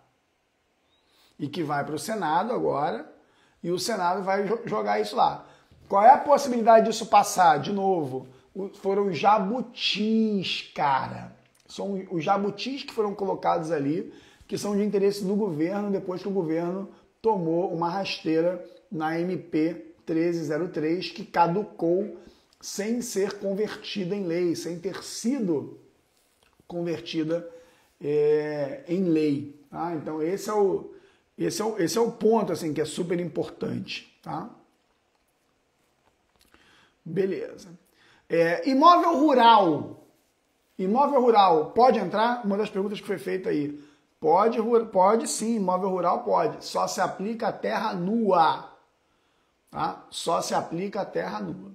[SPEAKER 1] e que vai para o Senado agora, e o Senado vai jogar isso lá. Qual é a possibilidade disso passar? De novo, foram os jabutis, cara. São os jabutis que foram colocados ali, que são de interesse do governo, depois que o governo tomou uma rasteira na MP 1303, que caducou sem ser convertida em lei, sem ter sido convertida em lei. Tá? Então esse é o ponto assim, que é super importante. Tá? Beleza. Imóvel rural. Imóvel rural pode entrar? Uma das perguntas que foi feita aí. Pode sim, imóvel rural pode. Só se aplica a terra nua. Tá? Só se aplica a terra nua.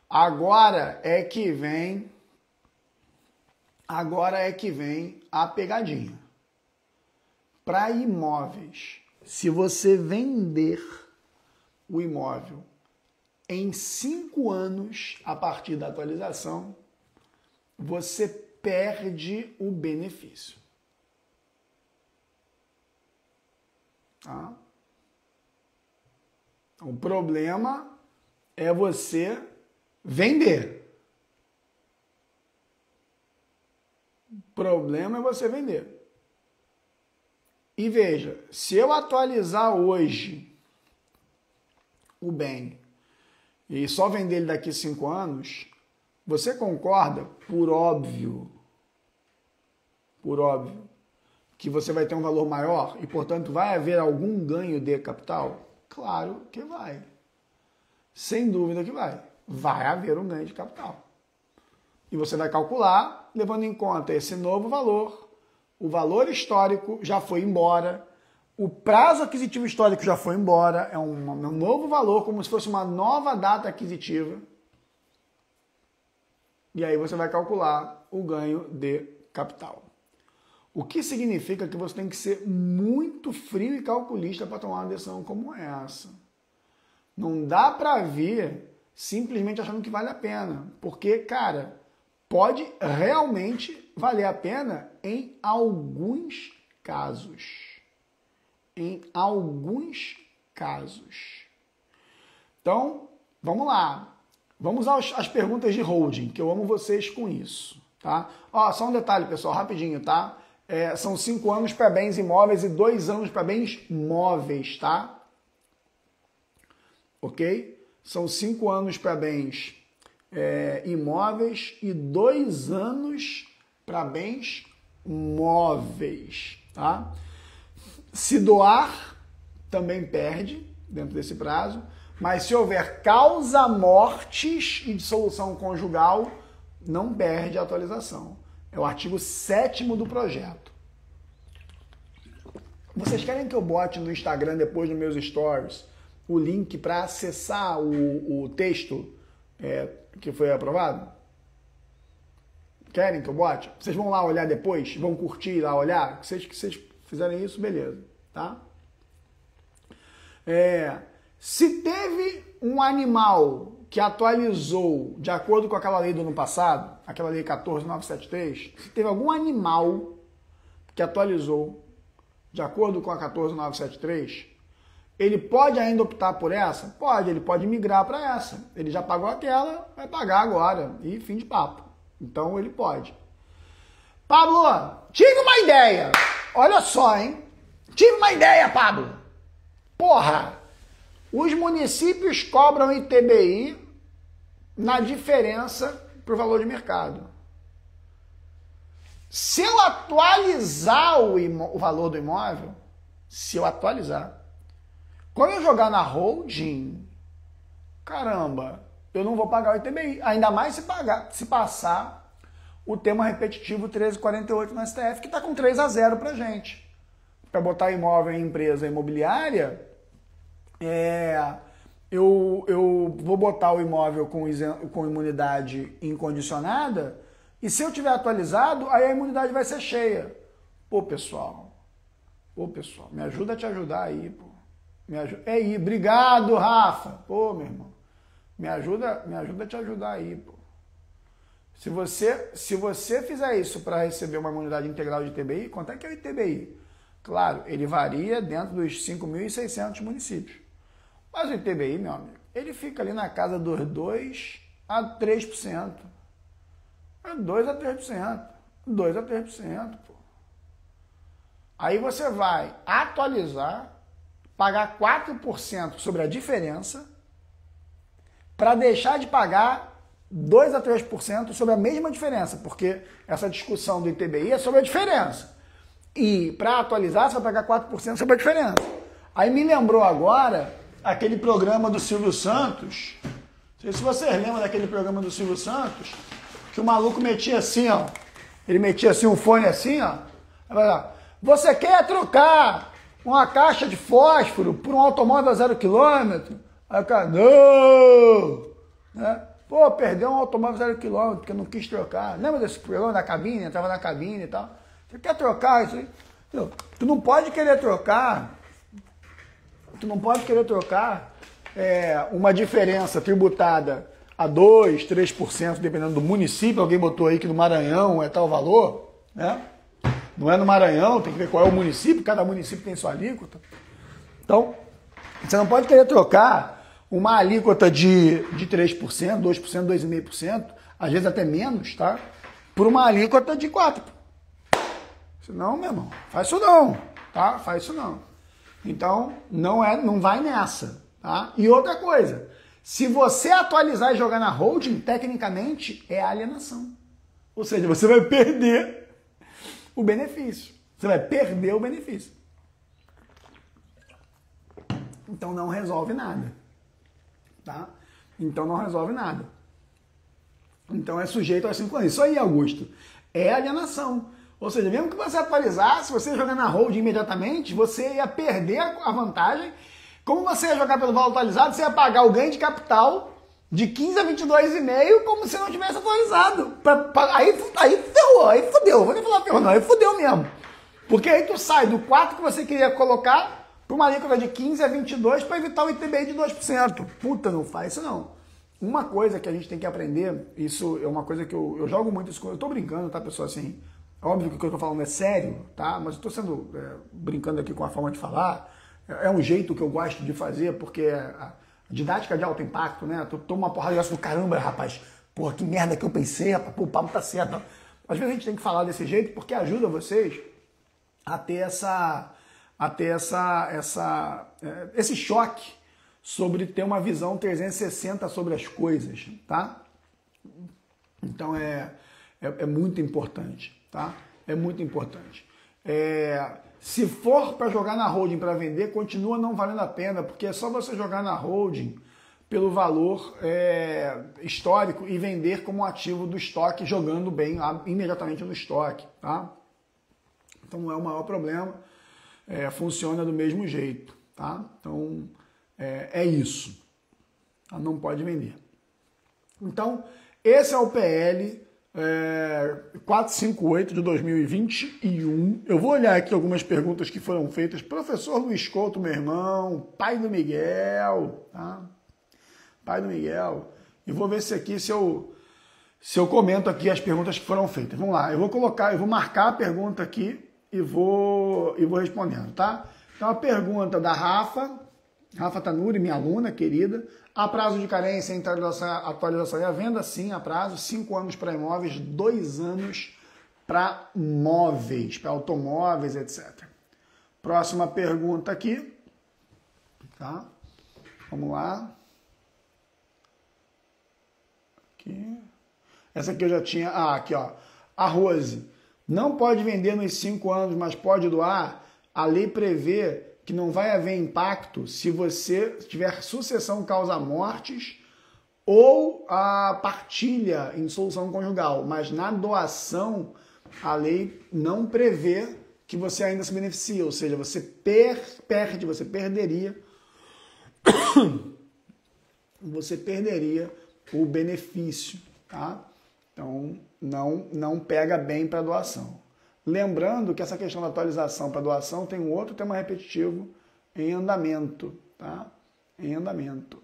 [SPEAKER 1] Agora é que vem a pegadinha. Para imóveis, se você vender o imóvel em 5 anos a partir da atualização, você perde o benefício. Tá? O problema é você vender. O problema é você vender. E veja, se eu atualizar hoje o bem e só vender ele daqui a 5 anos, você concorda, por óbvio, que você vai ter um valor maior e, portanto, vai haver algum ganho de capital? Claro que vai. Sem dúvida que vai. Vai haver um ganho de capital. E você vai calcular, levando em conta esse novo valor, o valor histórico já foi embora, o prazo aquisitivo histórico já foi embora, é um novo valor, como se fosse uma nova data aquisitiva. E aí você vai calcular o ganho de capital. O que significa que você tem que ser muito frio e calculista para tomar uma decisão como essa. Não dá para vir simplesmente achando que vale a pena. Porque, cara, pode realmente valer a pena em alguns casos. Em alguns casos. Então, vamos lá. Vamos às perguntas de holding, que eu amo vocês com isso. Tá? Ó, só um detalhe, pessoal, rapidinho, tá? São 5 anos para bens imóveis e 2 anos para bens móveis, tá? Ok? São 5 anos para bens imóveis e 2 anos para bens móveis, tá? Se doar, também perde dentro desse prazo, mas se houver causa-mortes e dissolução conjugal, não perde a atualização. É o artigo 7º do projeto. Vocês querem que eu bote no Instagram, depois nos meus stories, o link para acessar o texto que foi aprovado? Querem que eu bote? Vocês vão lá olhar depois? Vão curtir lá, olhar? Que vocês fizerem isso, beleza. Tá? Se teve um animal que atualizou de acordo com aquela lei do ano passado, aquela lei 14.973, se teve algum animal que atualizou de acordo com a 14.973, ele pode ainda optar por essa? Pode, ele pode migrar para essa. Ele já pagou aquela, vai pagar agora. E fim de papo. Então ele pode. Pablo, tive uma ideia. Olha só, hein? Tive uma ideia, Pablo. Porra! Os municípios cobram ITBI na diferença para o valor de mercado. Se eu atualizar o valor do imóvel, se eu atualizar, quando eu jogar na holding, caramba, eu não vou pagar o ITBI. Ainda mais se passar o tema repetitivo 1348 no STF, que está com 3-0 para gente. Para botar imóvel em empresa imobiliária, eu vou botar o imóvel com imunidade incondicionada e se eu tiver atualizado, aí a imunidade vai ser cheia. Pô, pessoal, me ajuda a te ajudar aí, pô. Me ajuda. Obrigado, Rafa. Pô, meu irmão, me ajuda a te ajudar aí, pô. Se você fizer isso para receber uma imunidade integral de ITBI, quanto é que é o ITBI? Claro, ele varia dentro dos 5.600 municípios. Mas o ITBI, meu amigo, ele fica ali na casa dos 2 a 3%. 2 a 3%. 2 a 3%, pô. Aí você vai atualizar, pagar 4% sobre a diferença, para deixar de pagar 2 a 3% sobre a mesma diferença, porque essa discussão do ITBI é sobre a diferença. E para atualizar, você vai pagar 4% sobre a diferença. Aí me lembrou agora aquele programa do Silvio Santos. Não sei se vocês lembram daquele programa do Silvio Santos, que o maluco metia assim, ó. Ele metia assim um fone assim, ó. Você quer trocar uma caixa de fósforo por um automóvel a 0 km? Aí o cara, não! Né? Pô, perdeu um automóvel 0 km porque eu não quis trocar. Lembra desse programa da cabine? Entrava na cabine e tal. Você quer trocar isso aí? Tu não pode querer trocar. Tu não pode querer trocar uma diferença tributada a 2, 3%, dependendo do município. Alguém botou aí que no Maranhão é tal valor, né? Não é no Maranhão, tem que ver qual é o município, cada município tem sua alíquota. Então, você não pode querer trocar uma alíquota de 3%, 2%, 2,5%, às vezes até menos, tá? Por uma alíquota de 4%. Senão, meu irmão, faz isso não, tá? Faz isso não. Então, não vai nessa, tá? E outra coisa, se você atualizar e jogar na holding, tecnicamente é alienação. Ou seja, você vai perder o benefício. Você vai perder o benefício. Então não resolve nada, tá? Então não resolve nada. Então é sujeito a 5 anos. Isso aí, Augusto, é alienação. Ou seja, mesmo que você atualizasse, se você jogar na holding imediatamente, você ia perder a vantagem. Como você ia jogar pelo valor atualizado, você ia pagar o ganho de capital de 15 a 22,5 como se não tivesse atualizado. Aí ferrou, aí fudeu. Vou nem falar ferrou, não, aí fudeu mesmo. Porque aí tu sai do 4 que você queria colocar para uma alíquota de 15 a 22 para evitar o ITBI de 2%. Puta, não faz isso não. Uma coisa que a gente tem que aprender, isso é uma coisa que eu jogo muito isso, eu tô brincando, tá, pessoal, assim, óbvio que o que eu tô falando é sério, tá, mas eu tô sendo, brincando aqui com a forma de falar, é um jeito que eu gosto de fazer, porque a didática de alto impacto, né, tu toma uma porrada e do caramba, rapaz, porra, que merda que eu pensei, rapaz, pô, o papo tá certo. Às vezes a gente tem que falar desse jeito porque ajuda vocês a ter esse choque sobre ter uma visão 360 sobre as coisas, tá? Então é muito importante, tá? É muito importante. Se for para jogar na holding para vender, continua não valendo a pena, porque é só você jogar na holding pelo valor histórico e vender como ativo do estoque, jogando bem imediatamente no estoque, tá? Então não é o maior problema, funciona do mesmo jeito, tá? Então é isso, tá? Não pode vender. Então esse é o PL 458 de 2021. Eu vou olhar aqui algumas perguntas que foram feitas. Professor Luiz Couto, meu irmão, pai do Miguel, tá? Pai do Miguel. E vou ver se eu comento aqui as perguntas que foram feitas. Vamos lá, eu vou marcar a pergunta aqui e vou respondendo, tá? Então a pergunta da Rafa Tanuri, minha aluna querida. Há prazo de carência entre a atualização e a venda? Sim, há prazo. 5 anos para imóveis, 2 anos para móveis, para automóveis, etc. Próxima pergunta aqui. Tá? Vamos lá. Aqui. Essa aqui eu já tinha. Aqui, ó. A Rose. Não pode vender nos 5 anos, mas pode doar? A lei prevê que não vai haver impacto se você tiver sucessão causa mortes ou a partilha em dissolução conjugal, mas na doação a lei não prevê que você ainda se beneficia, ou seja, você você perderia o benefício, tá? Então não pega bem para doação. Lembrando que essa questão da atualização para doação tem um outro tema repetitivo em andamento, tá? Em andamento.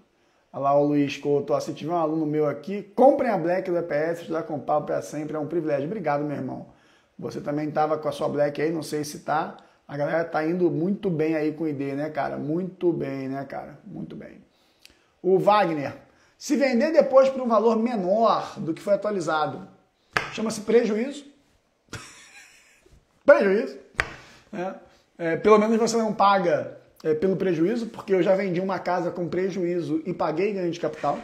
[SPEAKER 1] Olha lá o Luiz Couto, se tiver um aluno meu aqui, comprem a Black do EPS, estudar com pau para sempre, é um privilégio. Obrigado, meu irmão. Você também estava com a sua Black aí, não sei se tá, A galera tá indo muito bem aí com o ID, né, cara? Muito bem, né, cara? Muito bem. O Wagner, se vender depois por um valor menor do que foi atualizado, chama-se prejuízo. Prejuízo. Pelo menos você não paga pelo prejuízo, porque eu já vendi uma casa com prejuízo e paguei ganho de capital,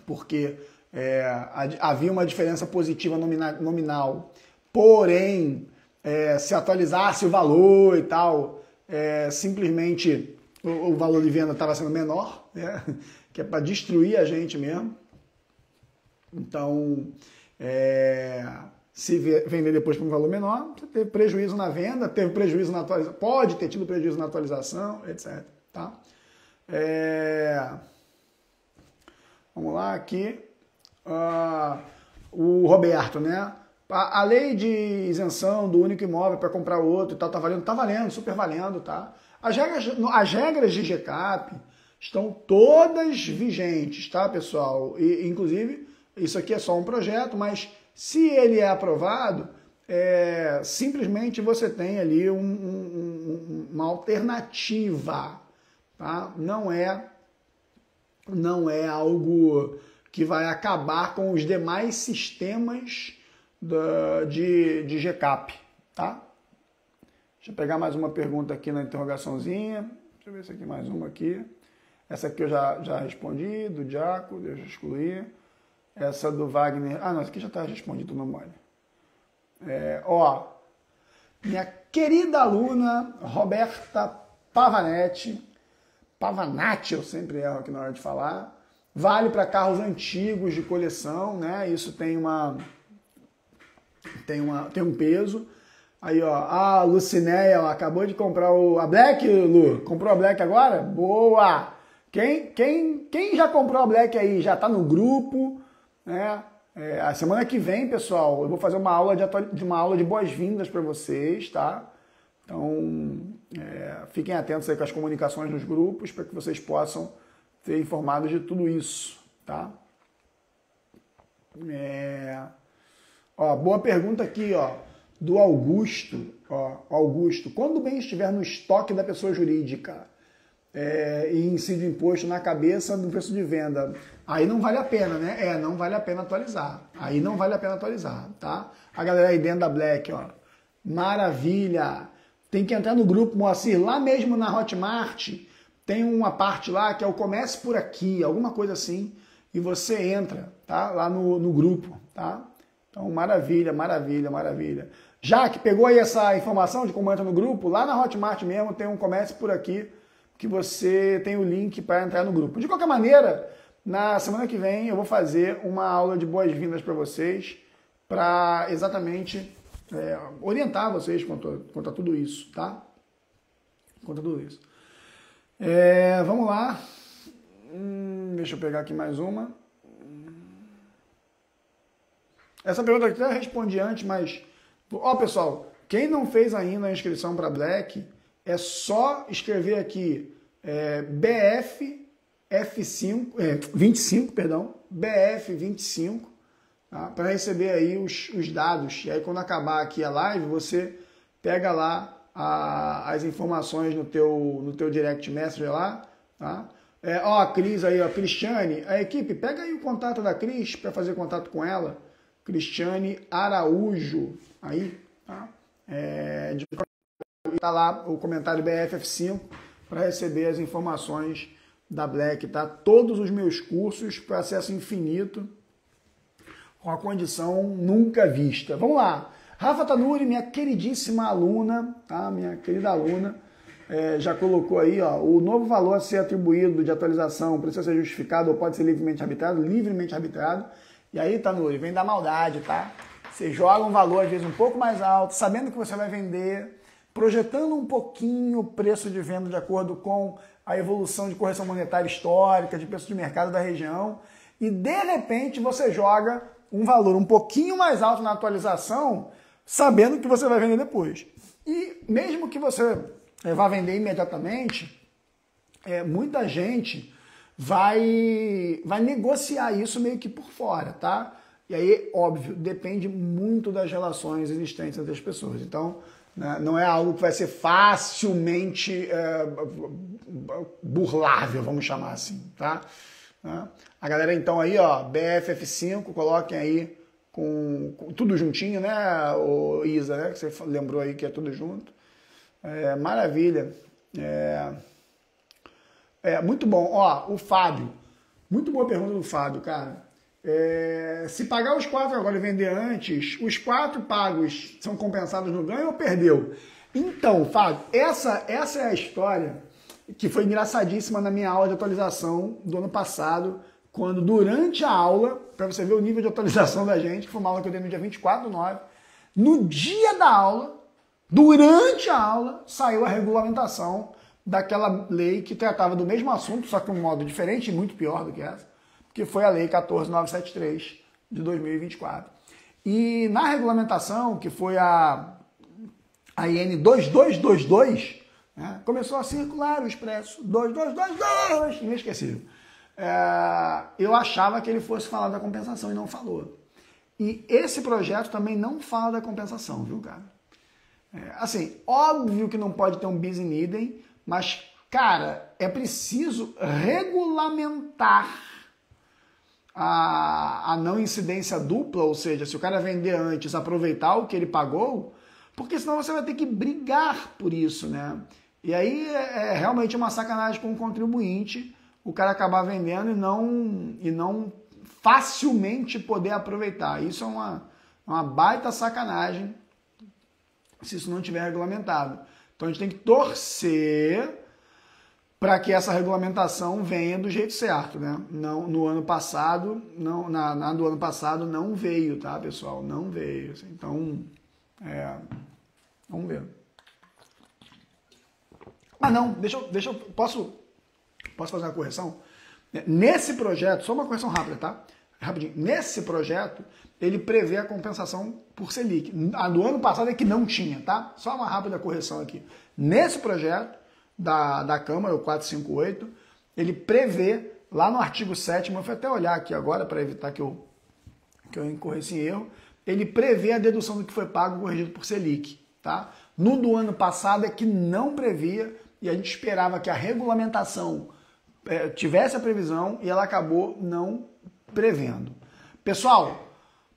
[SPEAKER 1] porque havia uma diferença positiva nominal, porém, se atualizasse o valor e tal, simplesmente o valor de venda estava sendo menor, né? Que é para destruir a gente mesmo. Então, se vender depois por um valor menor, você teve prejuízo na venda, teve prejuízo na atualização, pode ter tido prejuízo na atualização, etc. Tá? Vamos lá aqui. O Roberto, né? A lei de isenção do único imóvel para comprar outro e tal, tá valendo? Tá valendo, super valendo, tá? As regras de GCAP estão todas vigentes, tá, pessoal? E, inclusive, isso aqui é só um projeto, mas se ele é aprovado, simplesmente você tem ali uma alternativa, tá? Não é algo que vai acabar com os demais sistemas de GCAP, tá? Deixa eu pegar mais uma pergunta aqui na interrogaçãozinha. Deixa eu ver se aqui mais uma aqui. Essa aqui eu já respondi, do Diaco, deixa eu excluir. Essa do Wagner. Ah, não, essa aqui já está respondido no mole. Minha querida aluna Roberta Pavanati, eu sempre erro aqui na hora de falar. Vale para carros antigos de coleção, né? Isso tem um peso. Aí, ó, a Lucinéia acabou de comprar a Black, Lu. Comprou a Black agora? Boa! Quem já comprou a Black aí, já tá no grupo, né? A semana que vem, pessoal, eu vou fazer uma aula de boas-vindas para vocês, tá? Então, fiquem atentos aí com as comunicações nos grupos para que vocês possam ser informados de tudo isso, tá? Boa pergunta aqui, ó, do Augusto. Augusto, quando o bem estiver no estoque da pessoa jurídica e incide imposto na cabeça do preço de venda, aí não vale a pena, né? Não vale a pena atualizar. Aí não vale a pena atualizar, tá? A galera aí dentro da Black, ó, maravilha! Tem que entrar no grupo, Moacir, lá mesmo na Hotmart, tem uma parte lá que é o Comece por Aqui, alguma coisa assim, e você entra, tá? Lá no grupo, tá? Então, maravilha, maravilha, maravilha. Já que pegou aí essa informação de como entra no grupo, lá na Hotmart mesmo tem um Comece por Aqui, que você tem o link para entrar no grupo. De qualquer maneira, na semana que vem eu vou fazer uma aula de boas-vindas para vocês, para exatamente orientar vocês quanto a tudo isso, tá? Quanto a tudo isso. Vamos lá. Deixa eu pegar aqui mais uma. Essa pergunta aqui eu já respondi antes, mas... pessoal, quem não fez ainda a inscrição para Black, é só escrever aqui BF25, tá? Para receber aí os dados. E aí quando acabar aqui a live, você pega lá as informações no teu direct message lá, tá? A Cris aí, a Cristiane, a equipe, pega aí o contato da Cris para fazer contato com ela. Cristiane Araújo, aí, tá? Tá lá o comentário BFF5 para receber as informações da Black, tá? Todos os meus cursos para acesso infinito, com a condição nunca vista. Vamos lá. Rafa Tanuri, minha queridíssima aluna, tá? Minha querida aluna, já colocou aí, ó, o novo valor a ser atribuído de atualização precisa ser justificado ou pode ser livremente arbitrado? Livremente arbitrado. E aí, Tanuri, vem da maldade, tá? Você joga um valor, às vezes, um pouco mais alto, sabendo que você vai vender, projetando um pouquinho o preço de venda de acordo com a evolução de correção monetária histórica, de preço de mercado da região, e, de repente, você joga um valor um pouquinho mais alto na atualização, sabendo que você vai vender depois. E mesmo que você vá vender imediatamente, muita gente vai negociar isso meio que por fora, tá? E aí, óbvio, depende muito das relações existentes entre as pessoas. Então, né? Não é algo que vai ser facilmente burlável, vamos chamar assim, tá? A galera então aí, ó, BFF5, coloquem aí com tudo juntinho, né, o Isa, né, que você lembrou aí que é tudo junto. Maravilha. Muito bom. Ó, o Fábio, muito boa pergunta do Fábio, cara. Se pagar os 4 agora e vender antes, os 4 pagos são compensados no ganho ou perdeu? Então, Fábio, essa é a história que foi engraçadíssima na minha aula de atualização do ano passado, quando durante a aula, para você ver o nível de atualização da gente, que foi uma aula que eu dei no dia 24/9, no dia da aula, durante a aula, saiu a regulamentação daquela lei que tratava do mesmo assunto, só que de um modo diferente e muito pior do que essa, que foi a Lei 14.973 de 2024. E na regulamentação, que foi a IN 2222, né, começou a circular o expresso 2222, inesquecível. Eu achava que ele fosse falar da compensação e não falou. E esse projeto também não fala da compensação, viu, cara? Assim, óbvio que não pode ter um bis in idem, mas, cara, é preciso regulamentar a não incidência dupla, ou seja, se o cara vender antes, aproveitar o que ele pagou, porque senão você vai ter que brigar por isso, né? E aí é realmente uma sacanagem com o contribuinte o cara acabar vendendo e não facilmente poder aproveitar. Isso é uma baita sacanagem se isso não tiver regulamentado. Então a gente tem que torcer para que essa regulamentação venha do jeito certo, né? Não, no ano passado, na do ano passado não veio, tá, pessoal? Não veio. Assim. Então, vamos ver. Não, posso fazer uma correção? Nesse projeto, só uma correção rápida, tá? Rapidinho. Nesse projeto, ele prevê a compensação por Selic. A do ano passado é que não tinha, tá? Só uma rápida correção aqui. Nesse projeto da Câmara, o 458, ele prevê, lá no artigo 7º, eu fui até olhar aqui agora para evitar que eu incorresse em erro, ele prevê a dedução do que foi pago corrigido por Selic, tá? No do ano passado é que não previa e a gente esperava que a regulamentação tivesse a previsão e ela acabou não prevendo. Pessoal,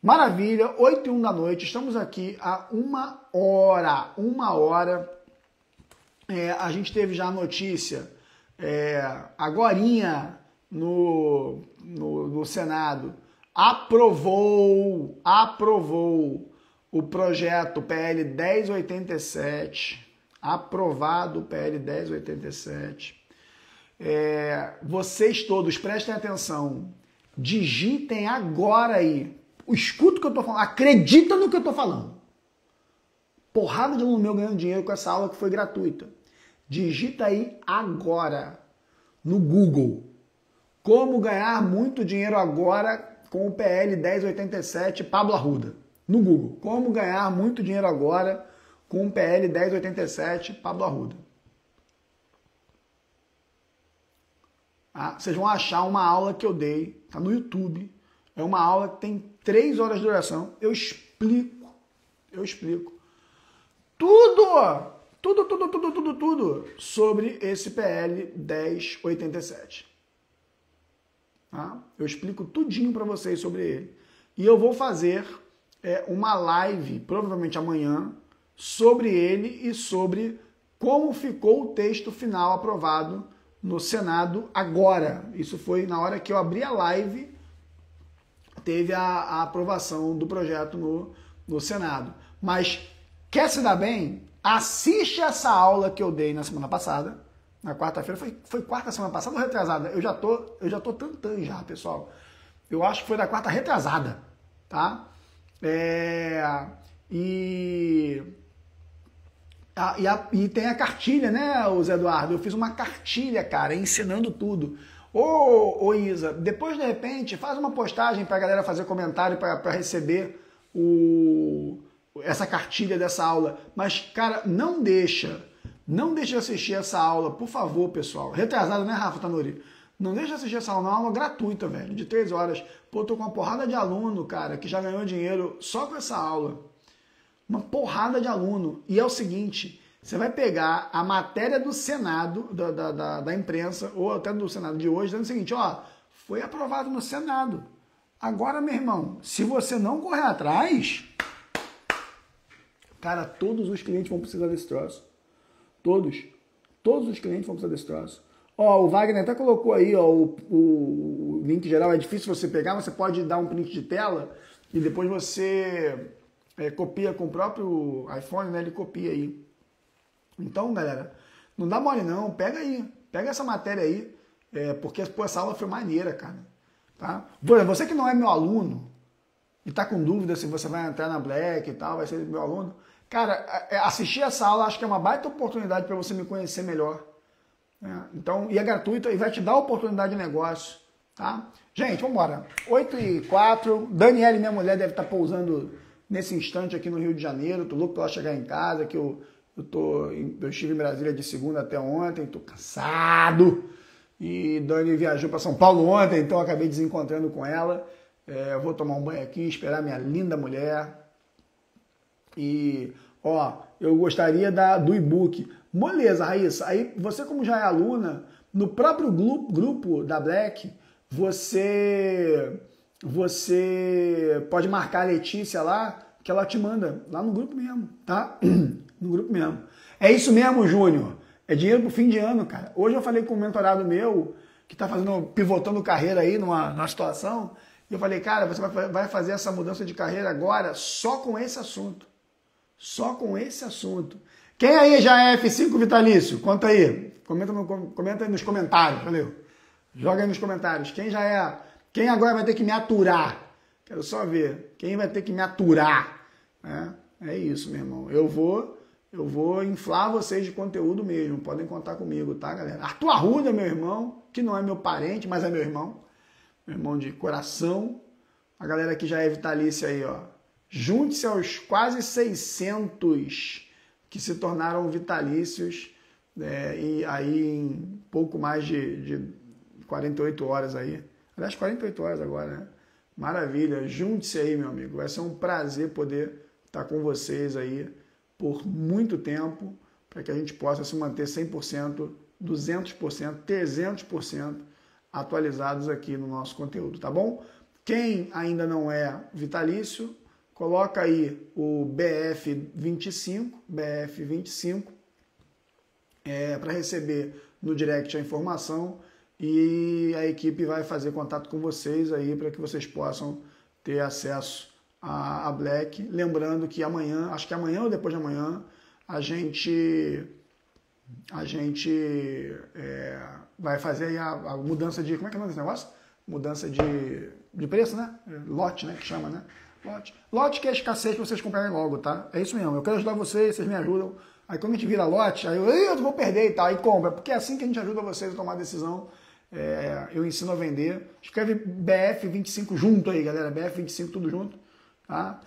[SPEAKER 1] maravilha, 8h01 da noite, estamos aqui há uma hora. A gente teve já a notícia agorinha no Senado, aprovou o projeto PL 1087, aprovado o PL 1087. Vocês todos prestem atenção, digitem agora aí, escuta o que eu tô falando, acredita no que eu tô falando. Porrada de aluno meu ganhando dinheiro com essa aula que foi gratuita. Digita aí agora no Google como ganhar muito dinheiro agora com o PL 1087 Pablo Arruda. No Google, como ganhar muito dinheiro agora com o PL 1087 Pablo Arruda. Vocês vão achar uma aula que eu dei, tá no YouTube. É uma aula que tem 3 horas de duração. Eu explico. Tudo sobre esse PL 1087. Tá? Eu explico tudinho para vocês sobre ele. E eu vou fazer uma live, provavelmente amanhã, sobre ele e sobre como ficou o texto final aprovado no Senado agora. Isso foi na hora que eu abri a live, teve a aprovação do projeto no Senado. Mas quer se dar bem? Assiste essa aula que eu dei na semana passada, na quarta-feira. Foi quarta semana passada ou retrasada? Eu já tô tentando já, pessoal. Eu acho que foi da quarta retrasada, tá? E tem a cartilha, né, o Zé Eduardo? Eu fiz uma cartilha, cara, ensinando tudo. Ô Isa, depois de repente faz uma postagem pra galera fazer comentário para receber essa cartilha dessa aula. Mas, cara, não deixa de assistir essa aula, por favor, pessoal. Retrasado, né, Rafa Tanuri? Não deixa de assistir essa aula, é uma aula gratuita, velho, de 3 horas. Pô, tô com uma porrada de aluno, cara, que já ganhou dinheiro só com essa aula. uma porrada de aluno. E é o seguinte, você vai pegar a matéria do Senado, da imprensa, ou até do Senado de hoje, dizendo o seguinte, ó, foi aprovado no Senado. Agora, meu irmão, se você não correr atrás, cara, todos os clientes vão precisar desse troço. Todos os clientes vão precisar desse troço. Ó, o Wagner até colocou aí, ó, o link geral, é difícil você pegar, você pode dar um print de tela e depois você copia com o próprio iPhone, né? Ele copia aí. Então, galera, não dá mole não, pega aí, pega essa matéria aí, porque pô, essa aula foi maneira, cara. Tá? Você que não é meu aluno e tá com dúvida se você vai entrar na Black e tal, vai ser meu aluno, cara, assistir essa aula acho que é uma baita oportunidade para você me conhecer melhor. Então, e é gratuito e vai te dar oportunidade de negócio, tá? Gente, vamos embora. 8h04, Daniela, minha mulher, deve estar pousando nesse instante aqui no Rio de Janeiro. Tô louco pra ela chegar em casa, que eu estive em Brasília de segunda até ontem, tô cansado. E Dani viajou para São Paulo ontem, então eu acabei desencontrando com ela. Eu vou tomar um banho aqui, esperar minha linda mulher. E, ó, eu gostaria do e-book. Moleza, Raíssa. Aí você, como já é aluna, no próprio grupo da Black, você pode marcar a Letícia lá, que ela te manda lá no grupo mesmo, tá? No grupo mesmo. É isso mesmo, Júnior. É dinheiro pro fim de ano, cara. Hoje eu falei com um mentorado meu, que tá pivotando carreira aí numa situação, e eu falei, cara, você vai fazer essa mudança de carreira agora só com esse assunto. Só com esse assunto. Quem aí já é F5 vitalício? Conta aí. Comenta aí nos comentários, valeu? Joga aí nos comentários. Quem já é? Quem agora vai ter que me aturar? Quero só ver. Quem vai ter que me aturar? É isso, meu irmão. Eu vou inflar vocês de conteúdo mesmo. Podem contar comigo, tá, galera? Arthur Arruda, meu irmão, que não é meu parente, mas é meu irmão. Meu irmão de coração. A galera que já é vitalícia aí, ó. Junte-se aos quase 600 que se tornaram vitalícios e aí em pouco mais de 48 horas aí. Aliás, 48 horas agora, né? Maravilha. Junte-se aí, meu amigo. Vai ser um prazer poder estar com vocês aí por muito tempo, para que a gente possa se manter 100%, 200%, 300% atualizados aqui no nosso conteúdo, tá bom? Quem ainda não é vitalício, coloca aí o BF25 para receber no direct a informação e a equipe vai fazer contato com vocês aí para que vocês possam ter acesso a Black. Lembrando que amanhã, acho que amanhã ou depois de amanhã, a gente vai fazer aí a mudança de... Como é que é o nome desse negócio? Mudança de preço, né? Lote, né? Que chama, né? Lote que é escassez para vocês comprarem logo, tá? É isso mesmo. Eu quero ajudar vocês, vocês me ajudam. Aí quando a gente vira lote, aí eu vou perder e tal, aí compra. Porque é assim que a gente ajuda vocês a tomar a decisão. Eu ensino a vender. Escreve BF25 junto aí, galera. BF25 tudo junto, tá?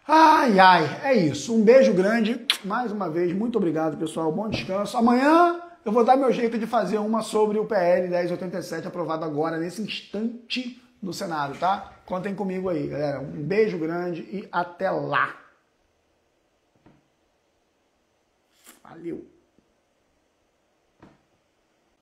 [SPEAKER 1] Ai, é isso. Um beijo grande. Mais uma vez, muito obrigado, pessoal. Bom descanso. Amanhã eu vou dar meu jeito de fazer uma sobre o PL 1087 aprovado agora, nesse instante, no Senado, tá? Contem comigo aí, galera. Um beijo grande e até lá. Valeu!